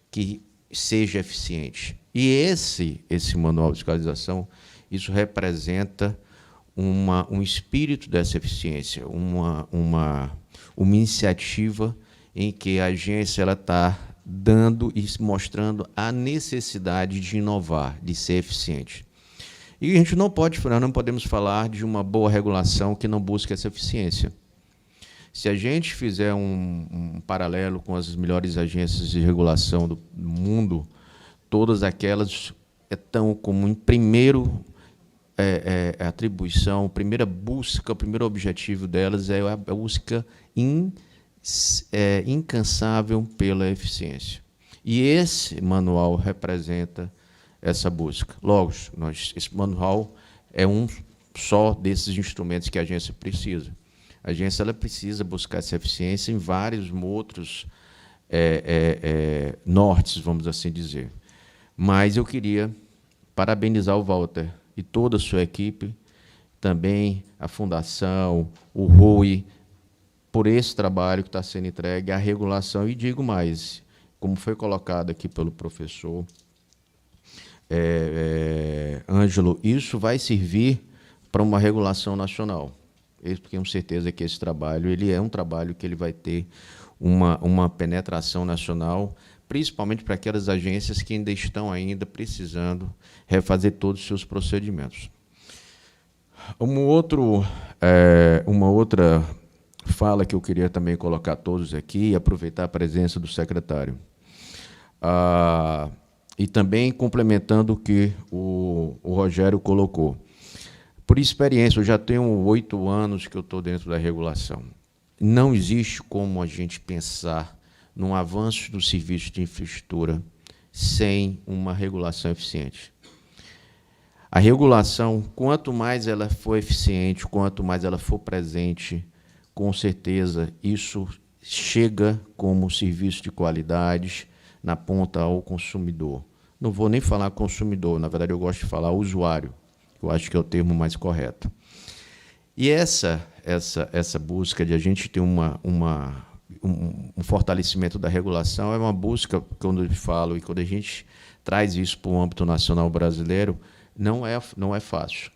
que seja eficiente. E esse manual de fiscalização, isso representa um espírito dessa eficiência, uma iniciativa em que a agência está dando e mostrando a necessidade de inovar, de ser eficiente. E a gente não podemos falar de uma boa regulação que não busque essa eficiência. Se a gente fizer um paralelo com as melhores agências de regulação do mundo, todas aquelas estão como em primeiro atribuição, primeira busca, o primeiro objetivo delas é a busca incansável pela eficiência. E esse manual representa essa busca. Logo, esse manual é um só desses instrumentos que a agência precisa. A agência ela precisa buscar essa eficiência em vários outros nortes, vamos assim dizer. Mas eu queria parabenizar o Walter e toda a sua equipe, também a Fundação, o ROI, por esse trabalho que está sendo entregue, a regulação, e digo mais, como foi colocado aqui pelo professor Ângelo, isso vai servir para uma regulação nacional. Eu tenho certeza que esse trabalho ele é um trabalho que ele vai ter uma penetração nacional, principalmente para aquelas agências que ainda estão precisando refazer todos os seus procedimentos. Uma outra fala que eu queria também colocar todos aqui e aproveitar a presença do secretário. E também complementando o que o Rogério colocou. Por experiência, eu já tenho 8 anos que eu estou dentro da regulação. Não existe como a gente pensar num avanço do serviço de infraestrutura sem uma regulação eficiente. A regulação, quanto mais ela for eficiente, quanto mais ela for presente, com certeza isso chega como serviço de qualidade na ponta ao consumidor. Não vou nem falar consumidor, na verdade eu gosto de falar usuário. Eu acho que é o termo mais correto. E essa busca de a gente ter um fortalecimento da regulação é uma busca, quando eu falo, e quando a gente traz isso para o âmbito nacional brasileiro, não é fácil.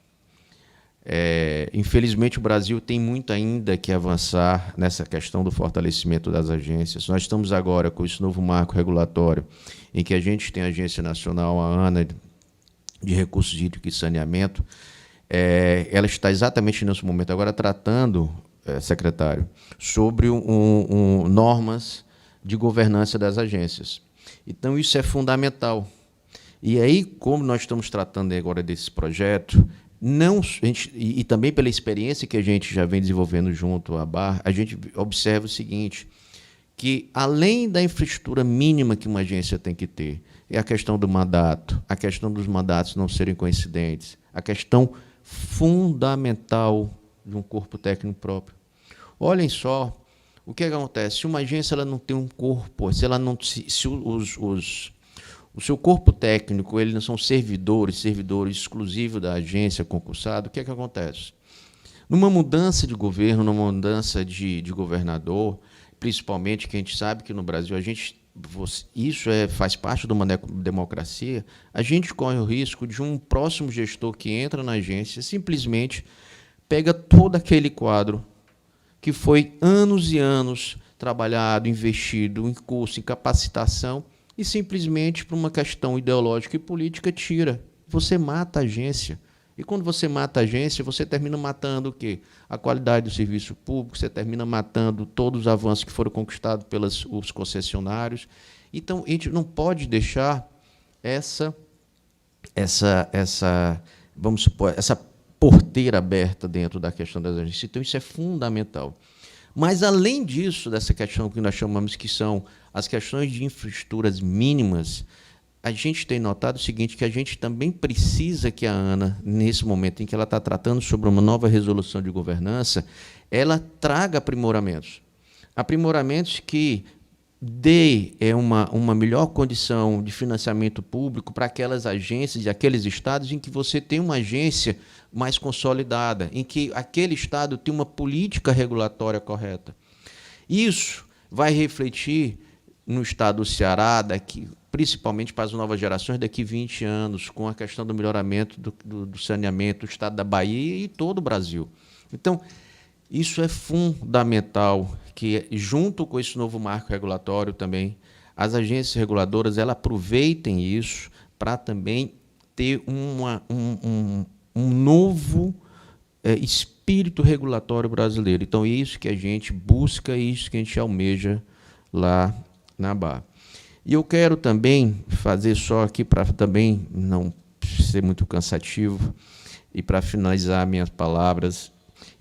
Infelizmente, o Brasil tem muito ainda que avançar nessa questão do fortalecimento das agências. Nós estamos agora com esse novo marco regulatório, em que a gente tem a Agência Nacional, a ANA, de Recursos Hídricos e Saneamento. Ela está exatamente nesse momento agora tratando, secretário, sobre normas de governança das agências. Então, isso é fundamental. E aí, como nós estamos tratando agora desse projeto, e também pela experiência que a gente já vem desenvolvendo junto à BAR, a gente observa o seguinte, que, além da infraestrutura mínima que uma agência tem que ter, é a questão do mandato, a questão dos mandatos não serem coincidentes, a questão fundamental de um corpo técnico próprio. Olhem só o que acontece. Se uma agência ela não tem um corpo, se o seu corpo técnico eles não são servidores exclusivos da agência concursado, o que acontece? Numa mudança de governo, numa mudança de governador, principalmente que a gente sabe que no Brasil isso faz parte de uma democracia, a gente corre o risco de um próximo gestor que entra na agência simplesmente pega todo aquele quadro que foi anos e anos trabalhado, investido em curso, em capacitação, e simplesmente, por uma questão ideológica e política, tira. Você mata a agência. E quando você mata a agência, você termina matando o quê? A qualidade do serviço público, você termina matando todos os avanços que foram conquistados pelos concessionários. Então, a gente não pode deixar vamos supor, essa porteira aberta dentro da questão das agências. Então, isso é fundamental. Mas, além disso, dessa questão que nós chamamos que são as questões de infraestruturas mínimas, a gente tem notado o seguinte, que a gente também precisa que a ANA, nesse momento em que ela está tratando sobre uma nova resolução de governança, ela traga aprimoramentos. Aprimoramentos que dê uma melhor condição de financiamento público para aquelas agências e aqueles estados em que você tem uma agência mais consolidada, em que aquele estado tem uma política regulatória correta. Isso vai refletir no estado do Ceará, principalmente para as novas gerações, daqui a 20 anos, com a questão do melhoramento do saneamento do estado da Bahia e todo o Brasil. Então, isso é fundamental, que junto com esse novo marco regulatório também, as agências reguladoras elas aproveitem isso para também ter um novo espírito regulatório brasileiro. Então, é isso que a gente busca, é isso que a gente almeja lá na Bahia. E eu quero também fazer só aqui, para também não ser muito cansativo, e para finalizar minhas palavras,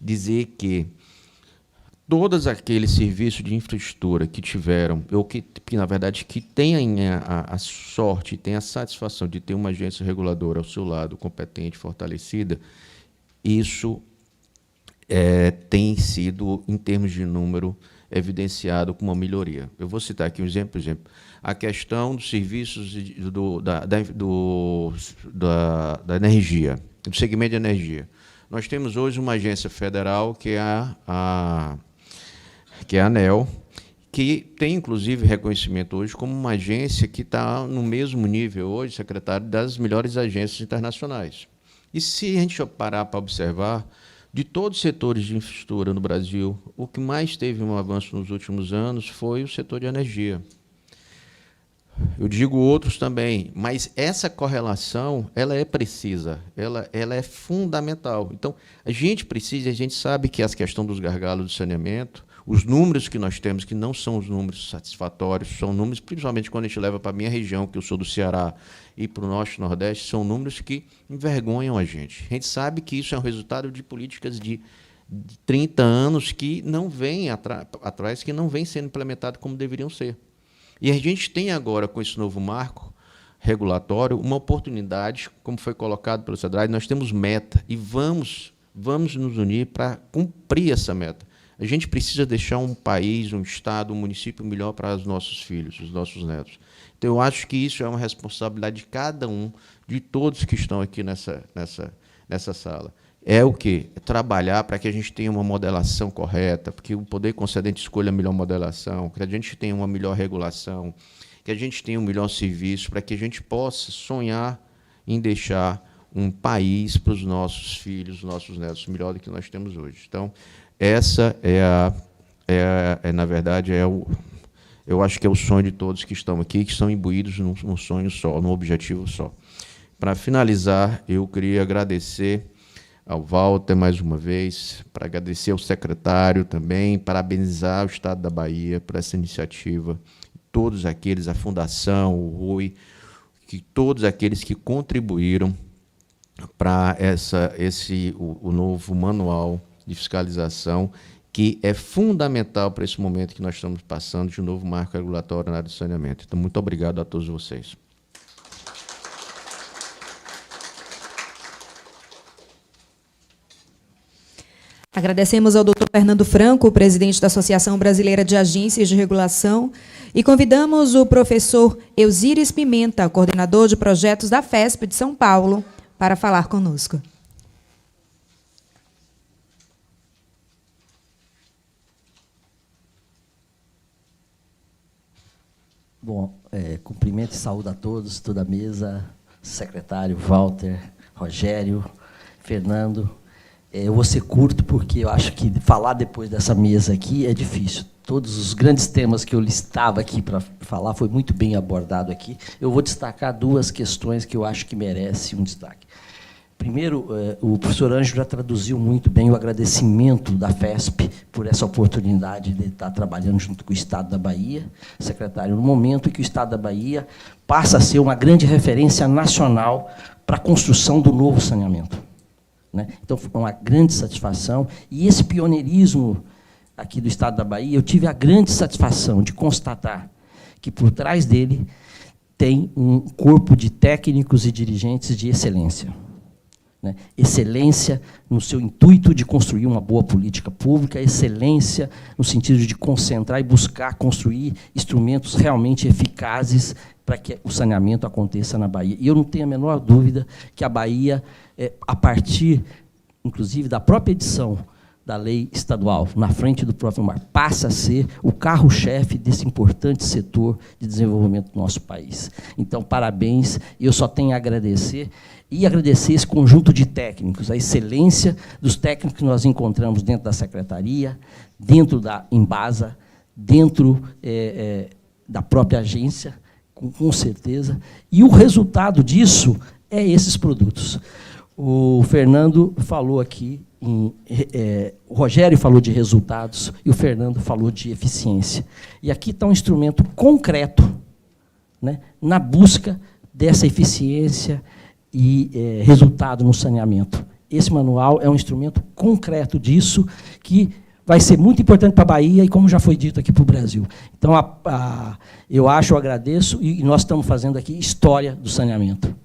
dizer que todos aqueles serviços de infraestrutura que tiveram, ou que na verdade, que tenham a sorte, tenham a satisfação de ter uma agência reguladora ao seu lado, competente, fortalecida, isso tem sido, em termos de número, evidenciado como uma melhoria. Eu vou citar aqui um exemplo. A questão dos serviços da energia, do segmento de energia. Nós temos hoje uma agência federal, que é a ANEEL, que tem, inclusive, reconhecimento hoje como uma agência que está no mesmo nível hoje, secretário, das melhores agências internacionais. E se a gente parar para observar, de todos os setores de infraestrutura no Brasil, o que mais teve um avanço nos últimos anos foi o setor de energia. Eu digo outros também, mas essa correlação ela é precisa, ela é fundamental. Então, a gente sabe que a questão dos gargalos do saneamento, os números que nós temos, que não são os números satisfatórios, são números, principalmente quando a gente leva para a minha região, que eu sou do Ceará, e para o Norte e Nordeste, são números que envergonham a gente. A gente sabe que isso é um resultado de políticas de 30 anos que não vêm atrás, que não vêm sendo implementadas como deveriam ser. E a gente tem agora, com esse novo marco regulatório, uma oportunidade, como foi colocado pelo CEDRAI, nós temos meta e vamos nos unir para cumprir essa meta. A gente precisa deixar um país, um estado, um município melhor para os nossos filhos, os nossos netos. Então, eu acho que isso é uma responsabilidade de cada um, de todos que estão aqui nessa sala. É o quê? É trabalhar para que a gente tenha uma modelação correta, porque o poder concedente escolha a melhor modelação, que a gente tenha uma melhor regulação, que a gente tenha um melhor serviço, para que a gente possa sonhar em deixar um país para os nossos filhos, os nossos netos, melhor do que nós temos hoje. Então, essa na verdade, eu acho que é o sonho de todos que estão aqui, que estão imbuídos num sonho só, num objetivo só. Para finalizar, eu queria agradecer ao Walter, mais uma vez, para agradecer ao secretário também, parabenizar o Estado da Bahia por essa iniciativa, todos aqueles, a Fundação, o Rui, todos aqueles que contribuíram para o novo manual de fiscalização, que é fundamental para esse momento que nós estamos passando de um novo marco regulatório na área do saneamento. Então, muito obrigado a todos vocês. Agradecemos ao Dr. Fernando Franco, presidente da Associação Brasileira de Agências de Regulação, e convidamos o professor Eusíris Pimenta, coordenador de projetos da FESP de São Paulo, para falar conosco. Bom, cumprimento e saúdo a todos, toda a mesa, secretário, Walter, Rogério, Fernando. Eu vou ser curto, porque eu acho que falar depois dessa mesa aqui é difícil. Todos os grandes temas que eu listava aqui para falar foi muito bem abordado aqui. Eu vou destacar duas questões que eu acho que merecem um destaque. Primeiro, o professor Ângelo já traduziu muito bem o agradecimento da FESP por essa oportunidade de estar trabalhando junto com o Estado da Bahia, secretário, no momento em que o Estado da Bahia passa a ser uma grande referência nacional para a construção do novo saneamento. Né? Então, foi uma grande satisfação. E esse pioneirismo aqui do Estado da Bahia, eu tive a grande satisfação de constatar que, por trás dele, tem um corpo de técnicos e dirigentes de excelência. né? Excelência no seu intuito de construir uma boa política pública, excelência no sentido de concentrar e buscar construir instrumentos realmente eficazes para que o saneamento aconteça na Bahia. E eu não tenho a menor dúvida que a Bahia, a partir, inclusive, da própria edição da lei estadual, na frente do próprio mar, passa a ser o carro-chefe desse importante setor de desenvolvimento do nosso país. Então, parabéns, eu só tenho a agradecer, e agradecer esse conjunto de técnicos, a excelência dos técnicos que nós encontramos dentro da Secretaria, dentro da Embasa, dentro da própria agência, com certeza, e o resultado disso é esses produtos. O Fernando falou aqui, o Rogério falou de resultados e o Fernando falou de eficiência. E aqui está um instrumento concreto, né, na busca dessa eficiência e resultado no saneamento. Esse manual é um instrumento concreto disso, que vai ser muito importante para a Bahia e, como já foi dito, aqui para o Brasil. Então, eu agradeço, e nós estamos fazendo aqui história do saneamento.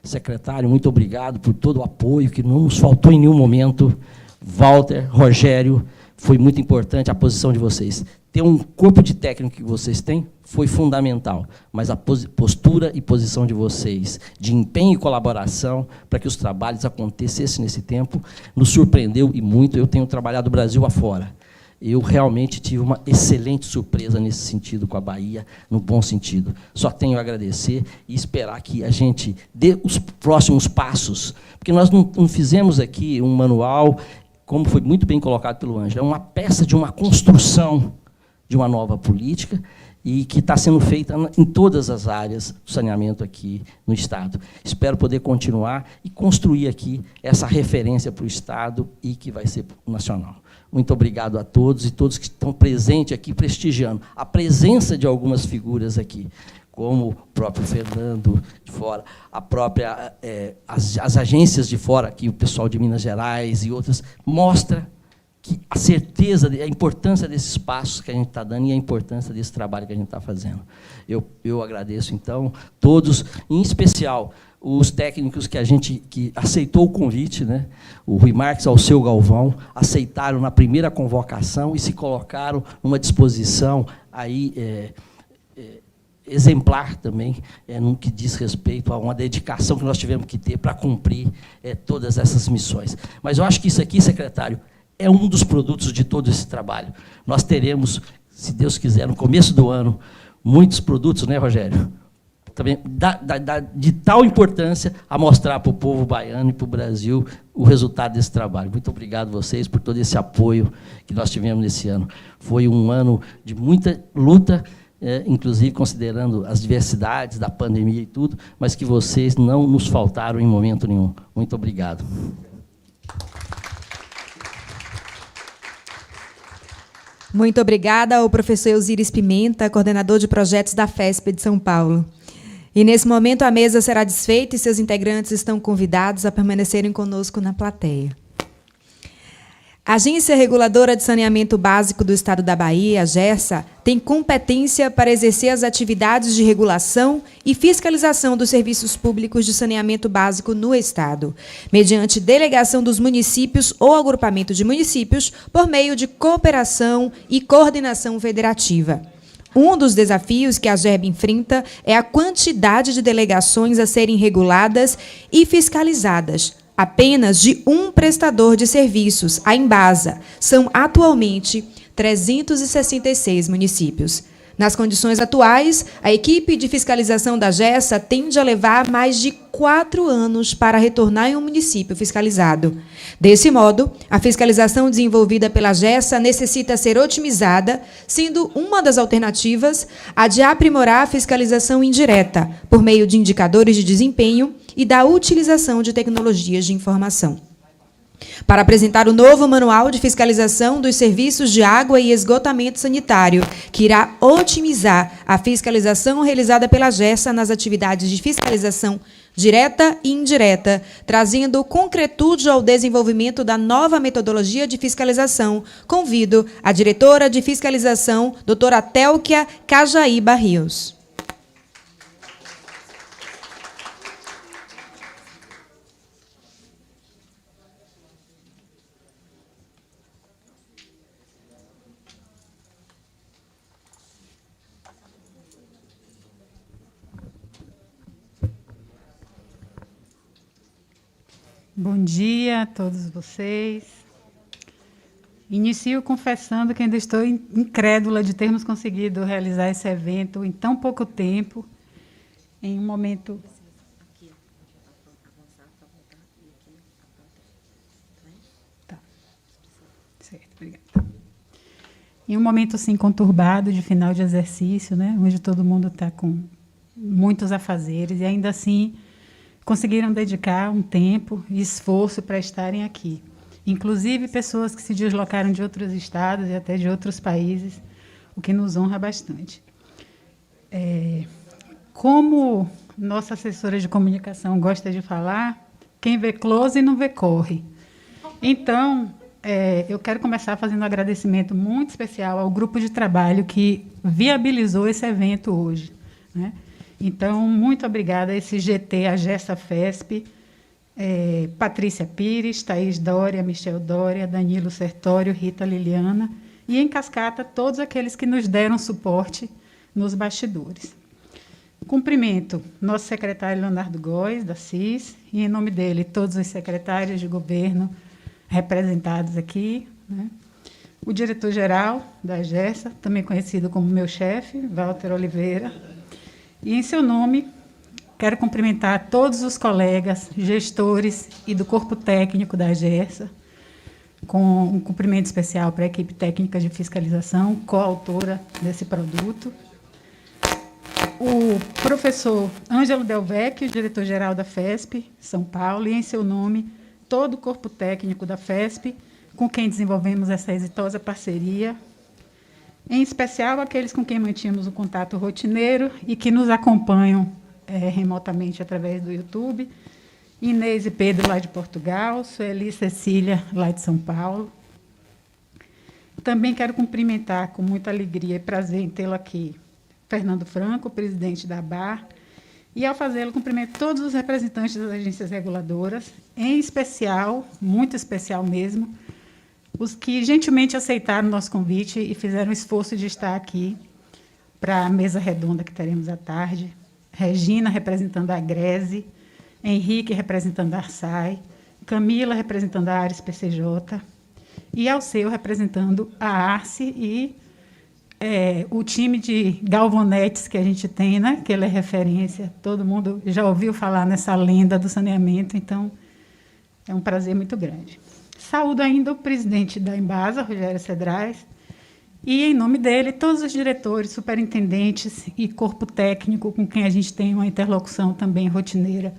Secretário, muito obrigado por todo o apoio, que não nos faltou em nenhum momento. Walter, Rogério, foi muito importante a posição de vocês. Ter um corpo de técnico que vocês têm foi fundamental, mas a postura e posição de vocês, de empenho e colaboração para que os trabalhos acontecessem nesse tempo, nos surpreendeu e muito. Eu tenho trabalhado o Brasil afora. Eu realmente tive uma excelente surpresa nesse sentido com a Bahia, no bom sentido. Só tenho a agradecer e esperar que a gente dê os próximos passos, porque nós não fizemos aqui um manual, como foi muito bem colocado pelo Ângelo, é uma peça de uma construção de uma nova política e que está sendo feita em todas as áreas do saneamento aqui no Estado. Espero poder continuar e construir aqui essa referência para o Estado e que vai ser nacional. Muito obrigado a todos e todos que estão presentes aqui, prestigiando a presença de algumas figuras aqui, como o próprio Fernando de fora, a própria, as agências de fora, aqui, o pessoal de Minas Gerais e outras, mostra que a certeza, a importância desses passos que a gente está dando e a importância desse trabalho que a gente está fazendo. Eu agradeço, então, todos, em especial os técnicos que aceitou o convite, né? O Rui Marques, Alceu Galvão, aceitaram na primeira convocação e se colocaram numa disposição aí, exemplar também, no que diz respeito a uma dedicação que nós tivemos que ter para cumprir todas essas missões. Mas eu acho que isso aqui, secretário, é um dos produtos de todo esse trabalho. Nós teremos, se Deus quiser, no começo do ano, muitos produtos, né, Rogério? Também de tal importância a mostrar para o povo baiano e para o Brasil o resultado desse trabalho. Muito obrigado a vocês por todo esse apoio que nós tivemos nesse ano. Foi um ano de muita luta, inclusive considerando as diversidades da pandemia e tudo, mas que vocês não nos faltaram em momento nenhum. Muito obrigado. Muito obrigada ao professor Eusíris Pimenta, coordenador de projetos da FESP de São Paulo. E, nesse momento, a mesa será desfeita e seus integrantes estão convidados a permanecerem conosco na plateia. A Agência Reguladora de Saneamento Básico do Estado da Bahia, a GERSA, tem competência para exercer as atividades de regulação e fiscalização dos serviços públicos de saneamento básico no Estado, mediante delegação dos municípios ou agrupamento de municípios por meio de cooperação e coordenação federativa. Um dos desafios que a GERB enfrenta é a quantidade de delegações a serem reguladas e fiscalizadas. Apenas de um prestador de serviços, a Embasa. São, atualmente, 366 municípios. Nas condições atuais, a equipe de fiscalização da GERSA tende a levar mais de 4 anos para retornar em um município fiscalizado. Desse modo, a fiscalização desenvolvida pela GERSA necessita ser otimizada, sendo uma das alternativas a de aprimorar a fiscalização indireta, por meio de indicadores de desempenho e da utilização de tecnologias de informação. Para apresentar o novo Manual de Fiscalização dos Serviços de Água e Esgotamento Sanitário, que irá otimizar a fiscalização realizada pela GERSA nas atividades de fiscalização direta e indireta, trazendo concretude ao desenvolvimento da nova metodologia de fiscalização, convido a diretora de fiscalização, doutora Télquia Cajaíba Rios. Bom dia a todos vocês. Inicio confessando que ainda estou incrédula de termos conseguido realizar esse evento em tão pouco tempo, em um momento... Tá. Certo, obrigada. Em um momento assim conturbado de final de exercício, né, onde todo mundo está com muitos afazeres, e ainda assim conseguiram dedicar um tempo e esforço para estarem aqui. Inclusive pessoas que se deslocaram de outros estados e até de outros países, o que nos honra bastante. Como nossa assessora de comunicação gosta de falar, quem vê close não vê corre. Então, eu quero começar fazendo um agradecimento muito especial ao grupo de trabalho que viabilizou esse evento hoje, né? Então, muito obrigada a esse GT, a Gessa FESP, Patrícia Pires, Thaís Dória, Michel Dória, Danilo Sertório, Rita Liliana, e, em cascata, todos aqueles que nos deram suporte nos bastidores. Cumprimento nosso secretário Leonardo Góes, da CIS, e, em nome dele, todos os secretários de governo representados aqui, né? O diretor-geral da Gessa, também conhecido como meu chefe, Walter Oliveira. E, em seu nome, quero cumprimentar todos os colegas, gestores e do corpo técnico da Gessa, com um cumprimento especial para a equipe técnica de fiscalização, coautora desse produto. O professor Ângelo Del Vecchio, diretor-geral da FESP, São Paulo, e, em seu nome, todo o corpo técnico da FESP, com quem desenvolvemos essa exitosa parceria, em especial aqueles com quem mantínhamos o contato rotineiro e que nos acompanham remotamente através do YouTube, Inês e Pedro, lá de Portugal, Sueli e Cecília, lá de São Paulo. Também quero cumprimentar, com muita alegria e prazer em tê-lo aqui, Fernando Franco, presidente da ABAR, e, ao fazê-lo, cumprimento todos os representantes das agências reguladoras, em especial, muito especial mesmo, os que gentilmente aceitaram o nosso convite e fizeram o esforço de estar aqui para a mesa redonda que teremos à tarde. Regina, representando a Grese, Henrique, representando a Arsai, Camila, representando a Ares PCJ, e Alceu, representando a Arce e o time de galvonetes que a gente tem, né, que ele é referência. Todo mundo já ouviu falar nessa lenda do saneamento, então é um prazer muito grande. Saúdo ainda o presidente da Embasa, Rogério Cedrais, e, em nome dele, todos os diretores, superintendentes e corpo técnico com quem a gente tem uma interlocução também rotineira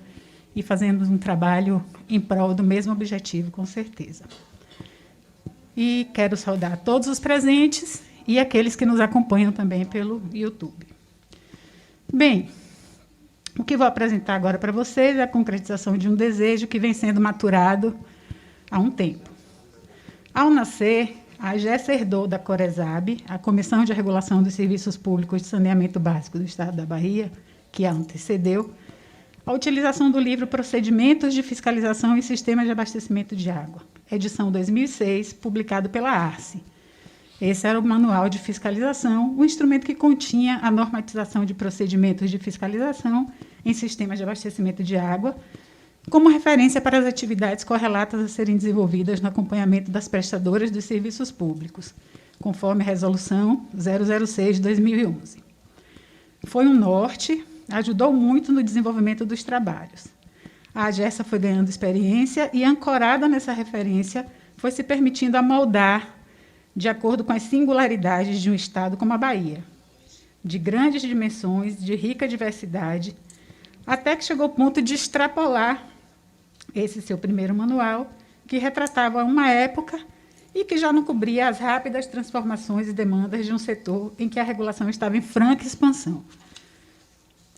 e fazemos um trabalho em prol do mesmo objetivo, com certeza. E quero saudar todos os presentes e aqueles que nos acompanham também pelo YouTube. Bem, o que vou apresentar agora para vocês é a concretização de um desejo que vem sendo maturado há um tempo. Ao nascer, a Gessa herdou da Coresab, a Comissão de Regulação dos Serviços Públicos de Saneamento Básico do Estado da Bahia, que a antecedeu, a utilização do livro Procedimentos de Fiscalização e Sistemas de Abastecimento de Água, edição 2006, publicado pela Arce. Esse era o manual de fiscalização, um instrumento que continha a normatização de procedimentos de fiscalização em sistemas de abastecimento de água, como referência para as atividades correlatas a serem desenvolvidas no acompanhamento das prestadoras dos serviços públicos, conforme a Resolução 006 de 2011. Foi um norte, ajudou muito no desenvolvimento dos trabalhos. A Gessa foi ganhando experiência e, ancorada nessa referência, foi se permitindo amoldar de acordo com as singularidades de um estado como a Bahia, de grandes dimensões, de rica diversidade, até que chegou ao ponto de extrapolar esse seu primeiro manual, que retratava uma época e que já não cobria as rápidas transformações e demandas de um setor em que a regulação estava em franca expansão.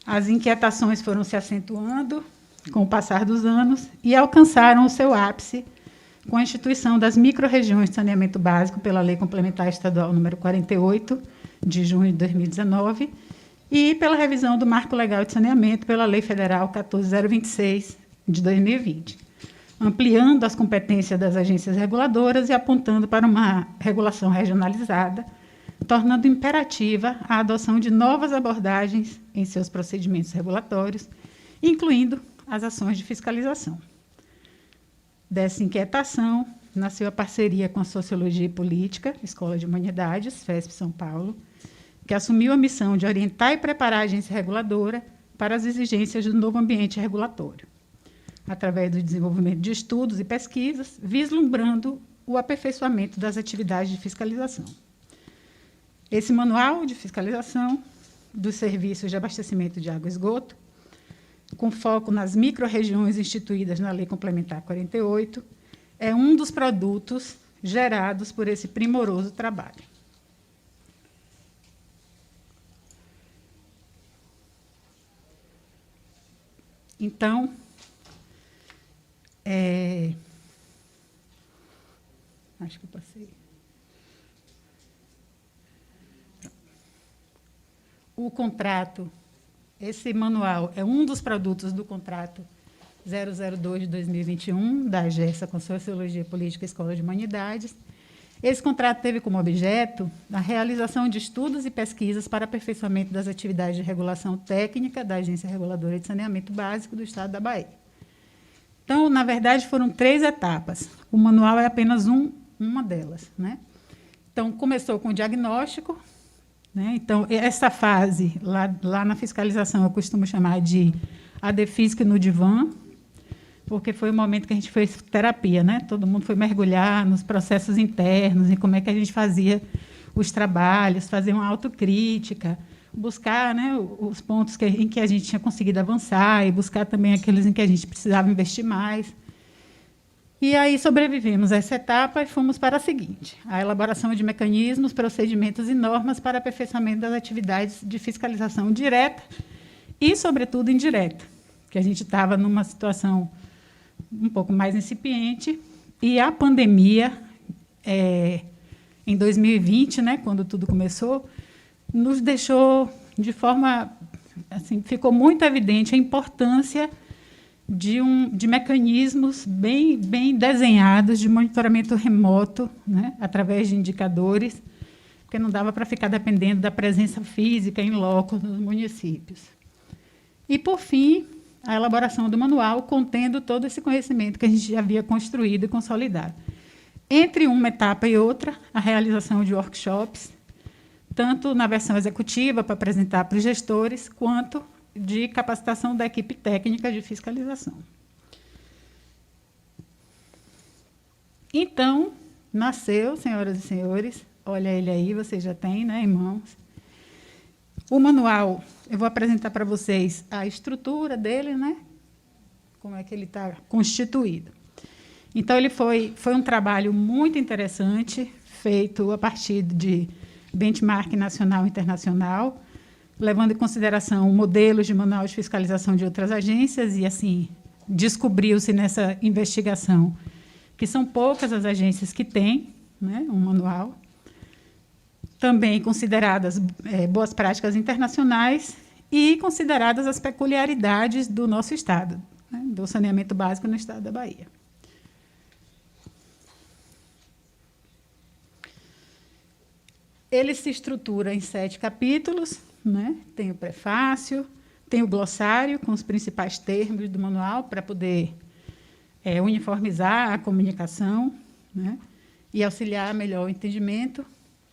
As inquietações foram se acentuando com o passar dos anos e alcançaram o seu ápice com a instituição das micro-regiões de saneamento básico pela Lei Complementar Estadual número 48, de junho de 2019, e pela revisão do Marco Legal de Saneamento pela Lei Federal 14.026, de 2020, ampliando as competências das agências reguladoras e apontando para uma regulação regionalizada, tornando imperativa a adoção de novas abordagens em seus procedimentos regulatórios, incluindo as ações de fiscalização. Dessa inquietação, nasceu a parceria com a Sociologia e Política, Escola de Humanidades, FESP São Paulo, que assumiu a missão de orientar e preparar a agência reguladora para as exigências do novo ambiente regulatório, através do desenvolvimento de estudos e pesquisas, vislumbrando o aperfeiçoamento das atividades de fiscalização. Esse manual de fiscalização dos serviços de abastecimento de água e esgoto, com foco nas micro-regiões instituídas na Lei Complementar 48, é um dos produtos gerados por esse primoroso trabalho. Então, acho que eu passei. O contrato, esse manual é um dos produtos do contrato 002 de 2021, da AGESA com Sociologia, Política e Escola de Humanidades. Esse contrato teve como objeto a realização de estudos e pesquisas para aperfeiçoamento das atividades de regulação técnica da Agência Reguladora de Saneamento Básico do Estado da Bahia. Então, na verdade, foram 3 etapas. O manual é apenas uma delas, né? Então, começou com o diagnóstico, né? Então, essa fase, lá na fiscalização, eu costumo chamar de ADFISC no divã, porque foi o momento que a gente fez terapia, né? Todo mundo foi mergulhar nos processos internos, em como é que a gente fazia os trabalhos, fazer uma autocrítica, buscar, né, os pontos em que a gente tinha conseguido avançar e buscar também aqueles em que a gente precisava investir mais. E aí sobrevivemos a essa etapa e fomos para a seguinte: a elaboração de mecanismos, procedimentos e normas para aperfeiçoamento das atividades de fiscalização direta e, sobretudo, indireta, que a gente estava numa situação um pouco mais incipiente, e a pandemia, em 2020, né, quando tudo começou, nos deixou de forma, assim, ficou muito evidente a importância de mecanismos bem desenhados de monitoramento remoto, né, através de indicadores, porque não dava para ficar dependendo da presença física em loco nos municípios. E, por fim, a elaboração do manual contendo todo esse conhecimento que a gente já havia construído e consolidado. Entre uma etapa e outra, a realização de workshops, tanto na versão executiva, para apresentar para os gestores, quanto de capacitação da equipe técnica de fiscalização. Então, nasceu, senhoras e senhores, olha ele aí, vocês já têm, né, em mãos. O manual, eu vou apresentar para vocês a estrutura dele, né, como é que ele está constituído. Então, ele foi um trabalho muito interessante, feito a partir de benchmark nacional e internacional, levando em consideração modelos de manual de fiscalização de outras agências, e, assim, descobriu-se nessa investigação que são poucas as agências que têm, né, um manual. Também consideradas boas práticas internacionais e consideradas as peculiaridades do nosso Estado, né, do saneamento básico no Estado da Bahia. Ele se estrutura em 7 capítulos, né? Tem o prefácio, tem o glossário com os principais termos do manual para poder uniformizar a comunicação, né? E auxiliar melhor o entendimento,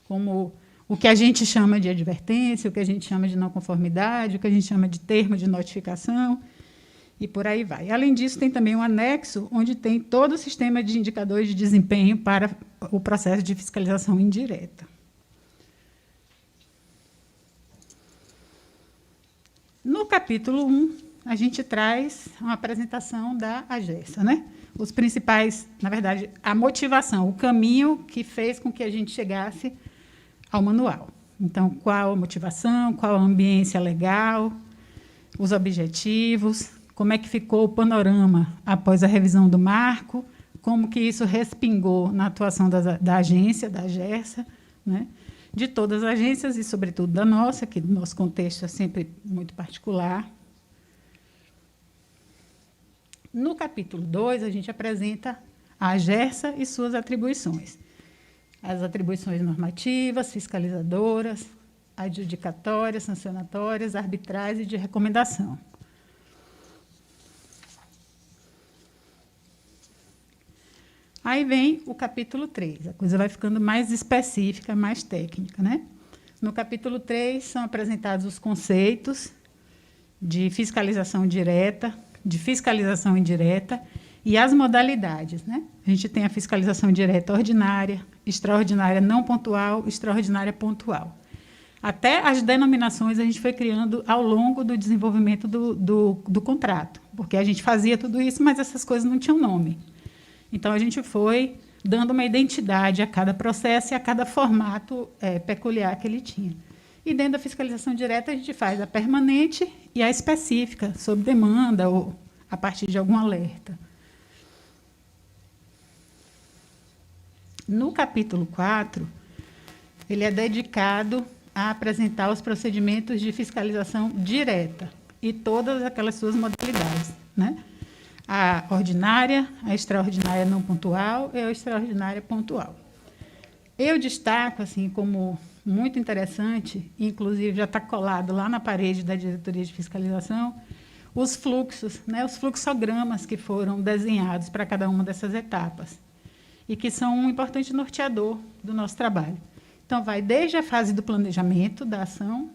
como o que a gente chama de advertência, o que a gente chama de não conformidade, o que a gente chama de termo de notificação, e por aí vai. Além disso, tem também um anexo onde tem todo o sistema de indicadores de desempenho para o processo de fiscalização indireta. No capítulo 1, a gente traz uma apresentação da AGESA, né? Os principais, na verdade, a motivação, o caminho que fez com que a gente chegasse ao manual. Então, qual a motivação, qual a ambiência legal, os objetivos, como é que ficou o panorama após a revisão do marco, como que isso respingou na atuação da agência, da AGESA, né? De todas as agências e, sobretudo, da nossa, que no nosso contexto é sempre muito particular. No capítulo 2, a gente apresenta a AGESA e suas atribuições. As atribuições normativas, fiscalizadoras, adjudicatórias, sancionatórias, arbitrais e de recomendação. Aí vem o capítulo 3, a coisa vai ficando mais específica, mais técnica, né? No capítulo 3 são apresentados os conceitos de fiscalização direta, de fiscalização indireta e as modalidades, né? A gente tem a fiscalização direta ordinária, extraordinária não pontual, extraordinária pontual. Até as denominações a gente foi criando ao longo do desenvolvimento do contrato, porque a gente fazia tudo isso, mas essas coisas não tinham nome. Então, a gente foi dando uma identidade a cada processo e a cada formato peculiar que ele tinha. E, dentro da fiscalização direta, a gente faz a permanente e a específica, sob demanda ou a partir de algum alerta. No capítulo 4, ele é dedicado a apresentar os procedimentos de fiscalização direta e todas aquelas suas modalidades, né? A ordinária, a extraordinária não pontual e a extraordinária pontual. Eu destaco, assim, como muito interessante, inclusive já está colado lá na parede da diretoria de fiscalização, os fluxos, né, os fluxogramas que foram desenhados para cada uma dessas etapas e que são um importante norteador do nosso trabalho. Então, vai desde a fase do planejamento da ação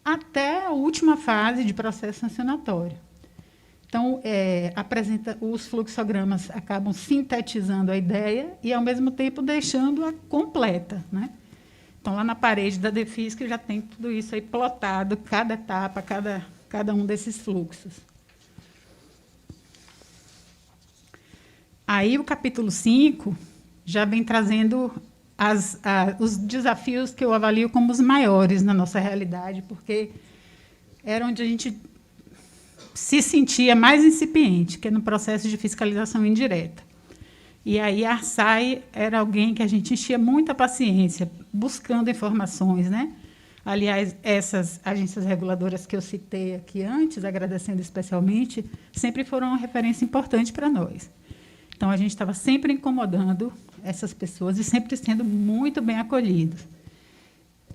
até a última fase de processo sancionatório. Então, apresenta os fluxogramas acabam sintetizando a ideia e, ao mesmo tempo, deixando-a completa, né? Então, lá na parede da DEFISC já tem tudo isso aí plotado, cada etapa, cada um desses fluxos. Aí, o capítulo 5 já vem trazendo os desafios que eu avalio como os maiores na nossa realidade, porque era onde a gente se sentia mais incipiente, que é no processo de fiscalização indireta. E aí a ARSAI era alguém que a gente enchia muita paciência, buscando informações, né? Aliás, essas agências reguladoras que eu citei aqui antes, agradecendo especialmente, sempre foram uma referência importante para nós. Então, a gente estava sempre incomodando essas pessoas e sempre sendo muito bem acolhidos.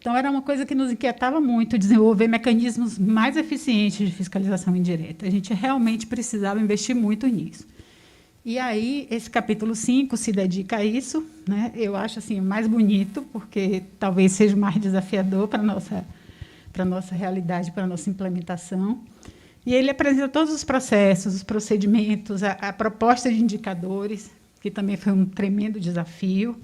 Então, era uma coisa que nos inquietava muito, desenvolver mecanismos mais eficientes de fiscalização indireta. A gente realmente precisava investir muito nisso. E aí, esse capítulo 5 se dedica a isso, né? Eu acho assim, o mais bonito, porque talvez seja o mais desafiador para a nossa realidade, para a nossa implementação. E ele apresenta todos os processos, os procedimentos, a proposta de indicadores, que também foi um tremendo desafio,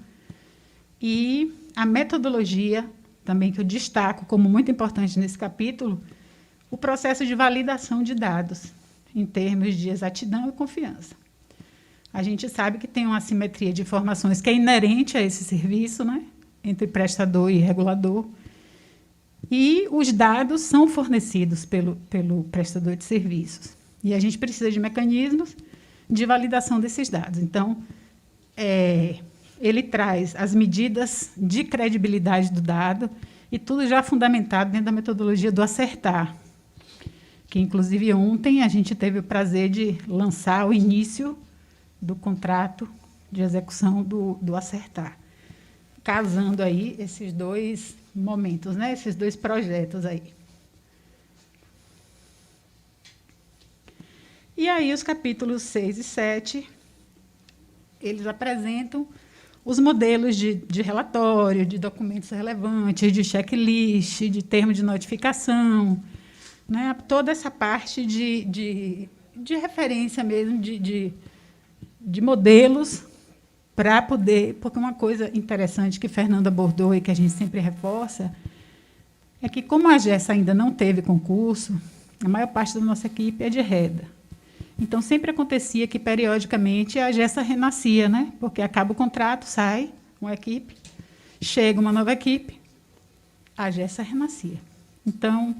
e a metodologia, também que eu destaco como muito importante nesse capítulo, o processo de validação de dados, em termos de exatidão e confiança. A gente sabe que tem uma assimetria de informações que é inerente a esse serviço, né, entre prestador e regulador, e os dados são fornecidos pelo prestador de serviços. E a gente precisa de mecanismos de validação desses dados. Então, ele traz as medidas de credibilidade do dado e tudo já fundamentado dentro da metodologia do acertar, que, inclusive, ontem a gente teve o prazer de lançar o início do contrato de execução do acertar, casando aí esses dois momentos, né? Esses dois projetos aí. E aí, os capítulos 6 e 7, eles apresentam os modelos de relatório, de documentos relevantes, de checklist, de termo de notificação, né? Toda essa parte de referência mesmo, de modelos para poder... Porque uma coisa interessante que Fernando abordou e que a gente sempre reforça é que, como a AGESA ainda não teve concurso, a maior parte da nossa equipe é de reda. Então, sempre acontecia que, periodicamente, a AGESA renascia, né? Porque acaba o contrato, sai uma equipe, chega uma nova equipe, a AGESA renascia. Então,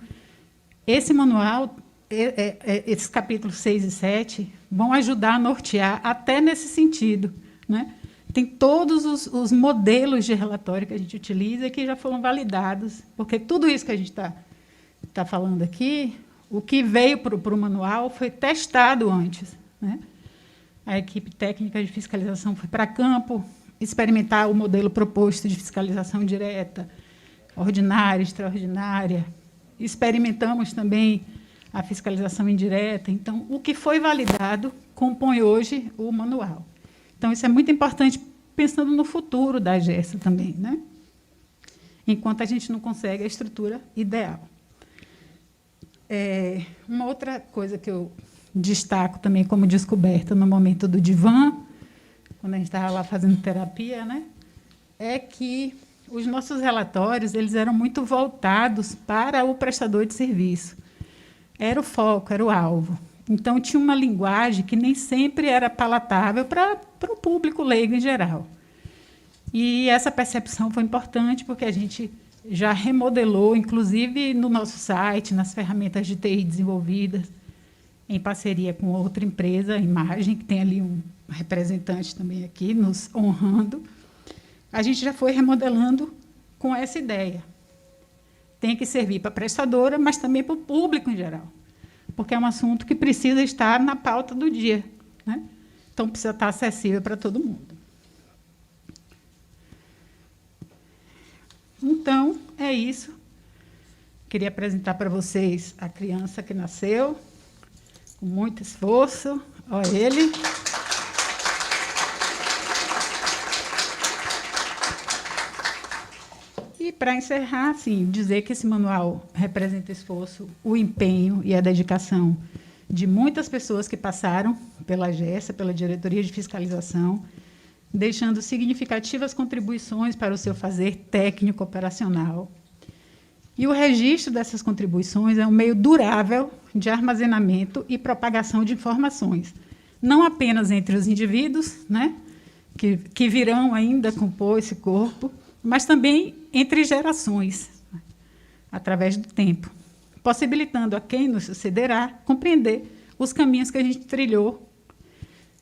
esse manual, esses capítulos 6 e 7, vão ajudar a nortear até nesse sentido, né? Tem todos os modelos de relatório que a gente utiliza que já foram validados, porque tudo isso que a gente está falando aqui, o que veio para o manual foi testado antes, né? A equipe técnica de fiscalização foi para campo experimentar o modelo proposto de fiscalização direta, ordinária, extraordinária. Experimentamos também a fiscalização indireta. Então, o que foi validado compõe hoje o manual. Então, Então, isso é muito importante, pensando no futuro da AGERSA também, né? Enquanto a gente não consegue a estrutura ideal. Uma outra coisa que eu destaco também como descoberta no momento do divã, quando a gente estava lá fazendo terapia, né, é que os nossos relatórios eles eram muito voltados para o prestador de serviço. Era o foco, era o alvo. Então, tinha uma linguagem que nem sempre era palatável para o público leigo em geral. E essa percepção foi importante, porque a gente já remodelou, inclusive no nosso site, nas ferramentas de TI desenvolvidas, em parceria com outra empresa, a Imagem, que tem ali um representante também aqui, nos honrando. A gente já foi remodelando com essa ideia. Tem que servir para a prestadora, mas também para o público em geral, porque é um assunto que precisa estar na pauta do dia, né? Então, precisa estar acessível para todo mundo. Então, é isso. Queria apresentar para vocês a criança que nasceu, com muito esforço. Olha ele. E, para encerrar, assim, dizer que esse manual representa o esforço, o empenho e a dedicação de muitas pessoas que passaram pela AGERSA, pela Diretoria de Fiscalização, deixando significativas contribuições para o seu fazer técnico operacional. E o registro dessas contribuições é um meio durável de armazenamento e propagação de informações, não apenas entre os indivíduos, né, que virão ainda compor esse corpo, mas também entre gerações, através do tempo, possibilitando a quem nos sucederá compreender os caminhos que a gente trilhou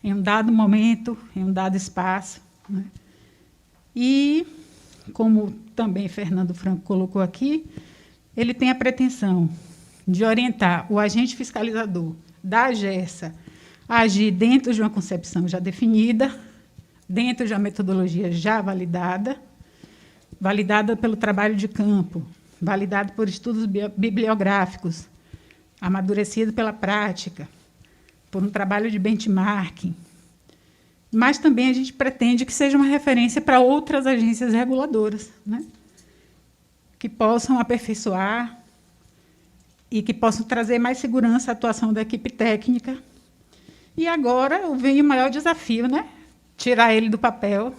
em um dado momento, em um dado espaço, né? E, como também Fernando Franco colocou aqui, ele tem a pretensão de orientar o agente fiscalizador da AGERSA a agir dentro de uma concepção já definida, dentro de uma metodologia já validada, validada pelo trabalho de campo, validada por estudos bibliográficos, amadurecido pela prática, por um trabalho de benchmarking. Mas também a gente pretende que seja uma referência para outras agências reguladoras, né, que possam aperfeiçoar e que possam trazer mais segurança à atuação da equipe técnica. E agora vem o maior desafio, né, tirar ele do papel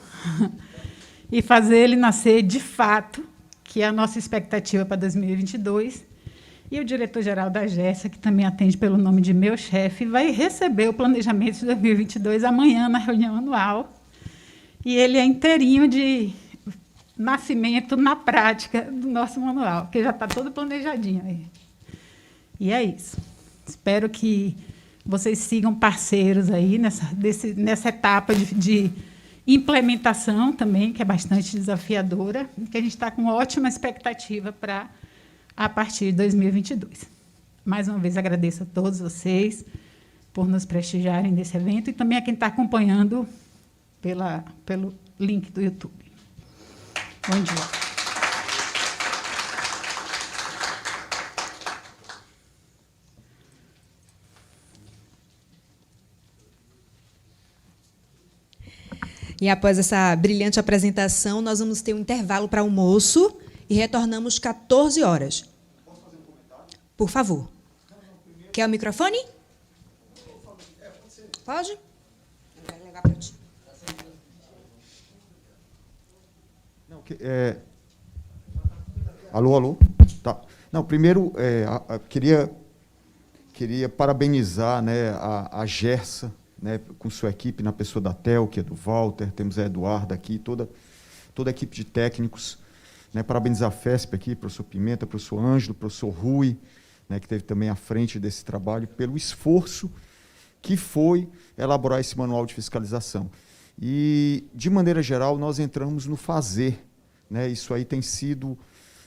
e fazer ele nascer de fato, que é a nossa expectativa para 2022. E o diretor-geral da AGERSA, que também atende pelo nome de meu chefe, vai receber o planejamento de 2022 amanhã, na reunião anual. E ele é inteirinho de nascimento na prática do nosso manual, que já está todo planejadinho aí. E é isso. Espero que vocês sigam parceiros aí nessa etapa de implementação também, que é bastante desafiadora, e que a gente está com ótima expectativa para a partir de 2022. Mais uma vez, agradeço a todos vocês por nos prestigiarem nesse evento e também a quem está acompanhando pelo link do YouTube. Bom dia. E após essa brilhante apresentação, nós vamos ter um intervalo para almoço e retornamos 14 horas. Posso fazer um comentário? Por favor. Quer o microfone? Pode? Vai levar para ti. Alô? Tá. Não, primeiro, queria parabenizar, né, a AGERSA, né, com sua equipe, na pessoa da Tel, que é do Walter, temos a Eduarda aqui, toda a equipe de técnicos, né, parabenizar a FESP aqui, professor Pimenta, professor Ângelo, professor Rui, né, que esteve também à frente desse trabalho, pelo esforço que foi elaborar esse manual de fiscalização. E, de maneira geral, nós entramos no fazer, né, isso aí tem sido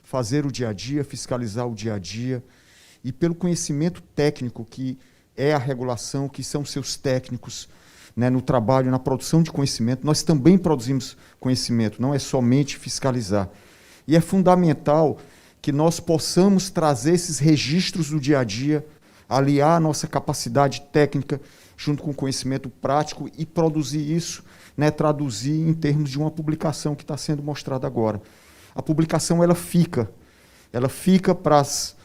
fazer o dia a dia, fiscalizar o dia a dia, e pelo conhecimento técnico que é a regulação, que são seus técnicos, né, no trabalho, na produção de conhecimento. Nós também produzimos conhecimento, não é somente fiscalizar. E é fundamental que nós possamos trazer esses registros do dia a dia, aliar a nossa capacidade técnica junto com conhecimento prático, e produzir isso, né, traduzir em termos de uma publicação que está sendo mostrada agora. A publicação ela fica para as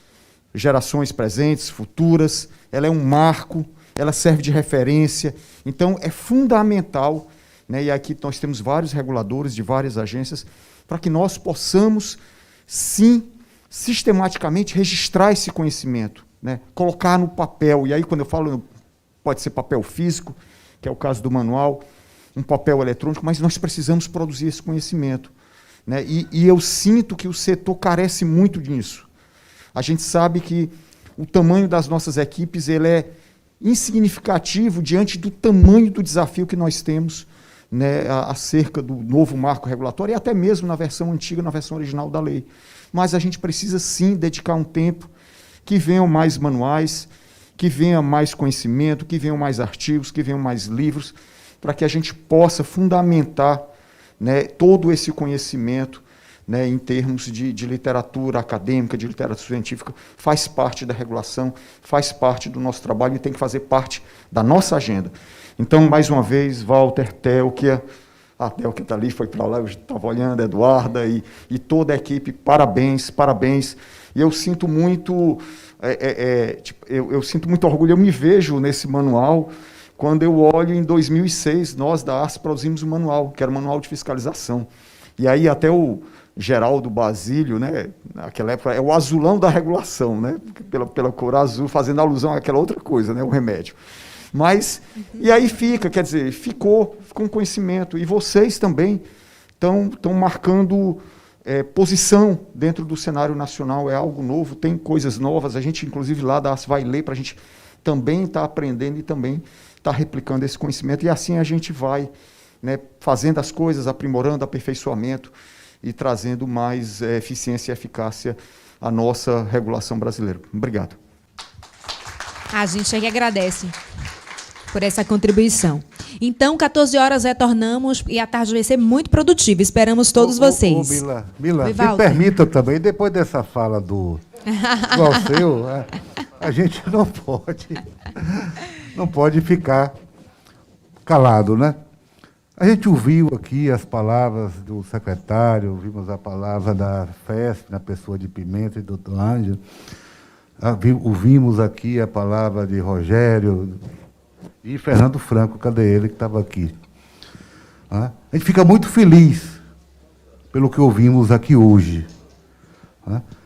gerações presentes, futuras, ela é um marco, ela serve de referência, então é fundamental, né, e aqui nós temos vários reguladores de várias agências, para que nós possamos, sim, sistematicamente registrar esse conhecimento, né, colocar no papel, e aí quando eu falo, pode ser papel físico, que é o caso do manual, um papel eletrônico, mas nós precisamos produzir esse conhecimento, né, e eu sinto que o setor carece muito disso. A gente sabe que o tamanho das nossas equipes ele é insignificativo diante do tamanho do desafio que nós temos, né, acerca do novo marco regulatório, e até mesmo na versão antiga, na versão original da lei. Mas a gente precisa, sim, dedicar um tempo que venham mais manuais, que venha mais conhecimento, que venham mais artigos, que venham mais livros, para que a gente possa fundamentar, né, todo esse conhecimento, né, em termos de literatura acadêmica, de literatura científica, faz parte da regulação, faz parte do nosso trabalho e tem que fazer parte da nossa agenda. Então, mais uma vez, Walter, Thelkia, a Thelkia está ali, foi para lá, eu estava olhando, Eduarda e toda a equipe, parabéns, parabéns. E eu sinto muito, eu sinto muito orgulho, eu me vejo nesse manual, quando eu olho em 2006, nós da ARCE produzimos um manual, que era o Manual de Fiscalização. E aí até o Geraldo Basílio, né, naquela época, é o azulão da regulação, né, pela cor azul, fazendo alusão àquela outra coisa, né, o remédio. Mas, e aí fica, quer dizer, ficou um conhecimento. E vocês também estão marcando posição dentro do cenário nacional, é algo novo, tem coisas novas, a gente, inclusive, lá da ARCE vai ler para a gente também estar aprendendo e também estar replicando esse conhecimento. E assim a gente vai, né, fazendo as coisas, aprimorando, aperfeiçoamento e trazendo mais eficiência e eficácia à nossa regulação brasileira. Obrigado. A gente é que agradece por essa contribuição. Então, 14 horas retornamos e a tarde vai ser muito produtiva. Esperamos todos vocês. Mila, Oi, me Walter. permita também, depois dessa fala do Alceu, a gente não pode ficar calado, né? A gente ouviu aqui as palavras do secretário, ouvimos a palavra da FESP, na pessoa de Pimenta e do Dr. Ângelo, ouvimos aqui a palavra de Rogério e Fernando Franco, cadê ele que estava aqui? A gente fica muito feliz pelo que ouvimos aqui hoje.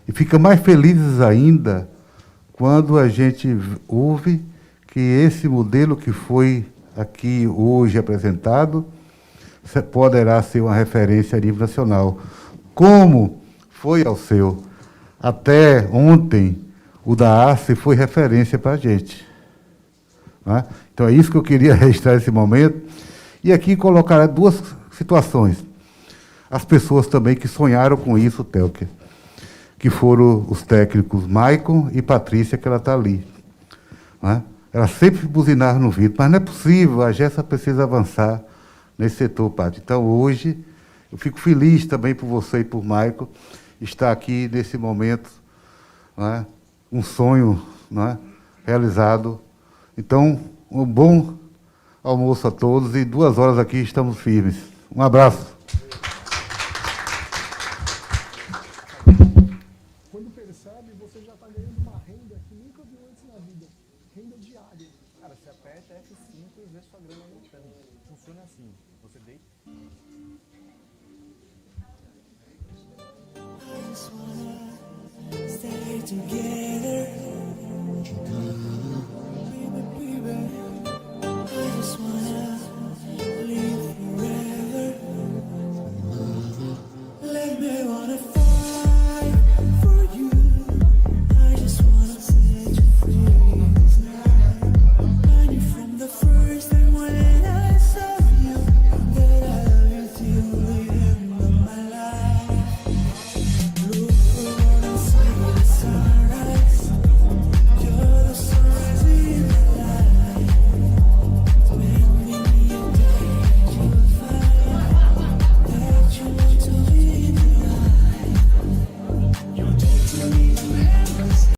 E fica mais felizes ainda quando a gente ouve que esse modelo que foi aqui hoje apresentado poderá ser uma referência a nível nacional. Como foi ao seu? Até ontem, o da ARCE foi referência para a gente. Então, é isso que eu queria registrar nesse momento. E aqui colocar duas situações. As pessoas também que sonharam com isso, Thelkia, que foram os técnicos Maicon e Patrícia, que ela está ali. Ela sempre buzinava no vidro, mas não é possível, a Gessa precisa avançar nesse setor, Pátio. Então, hoje, eu fico feliz também por você e por Maicon estar aqui nesse momento, um sonho realizado. Então, um bom almoço a todos e 2 horas aqui estamos firmes. Um abraço. Quando percebe, você já está ganhando uma renda que nunca viu antes na vida. Renda diária. Cara, você aperta F5 e vê sua grana aumentando. Funciona assim. Você deita. Stay together. I just wanna live forever. Let me wanna fall.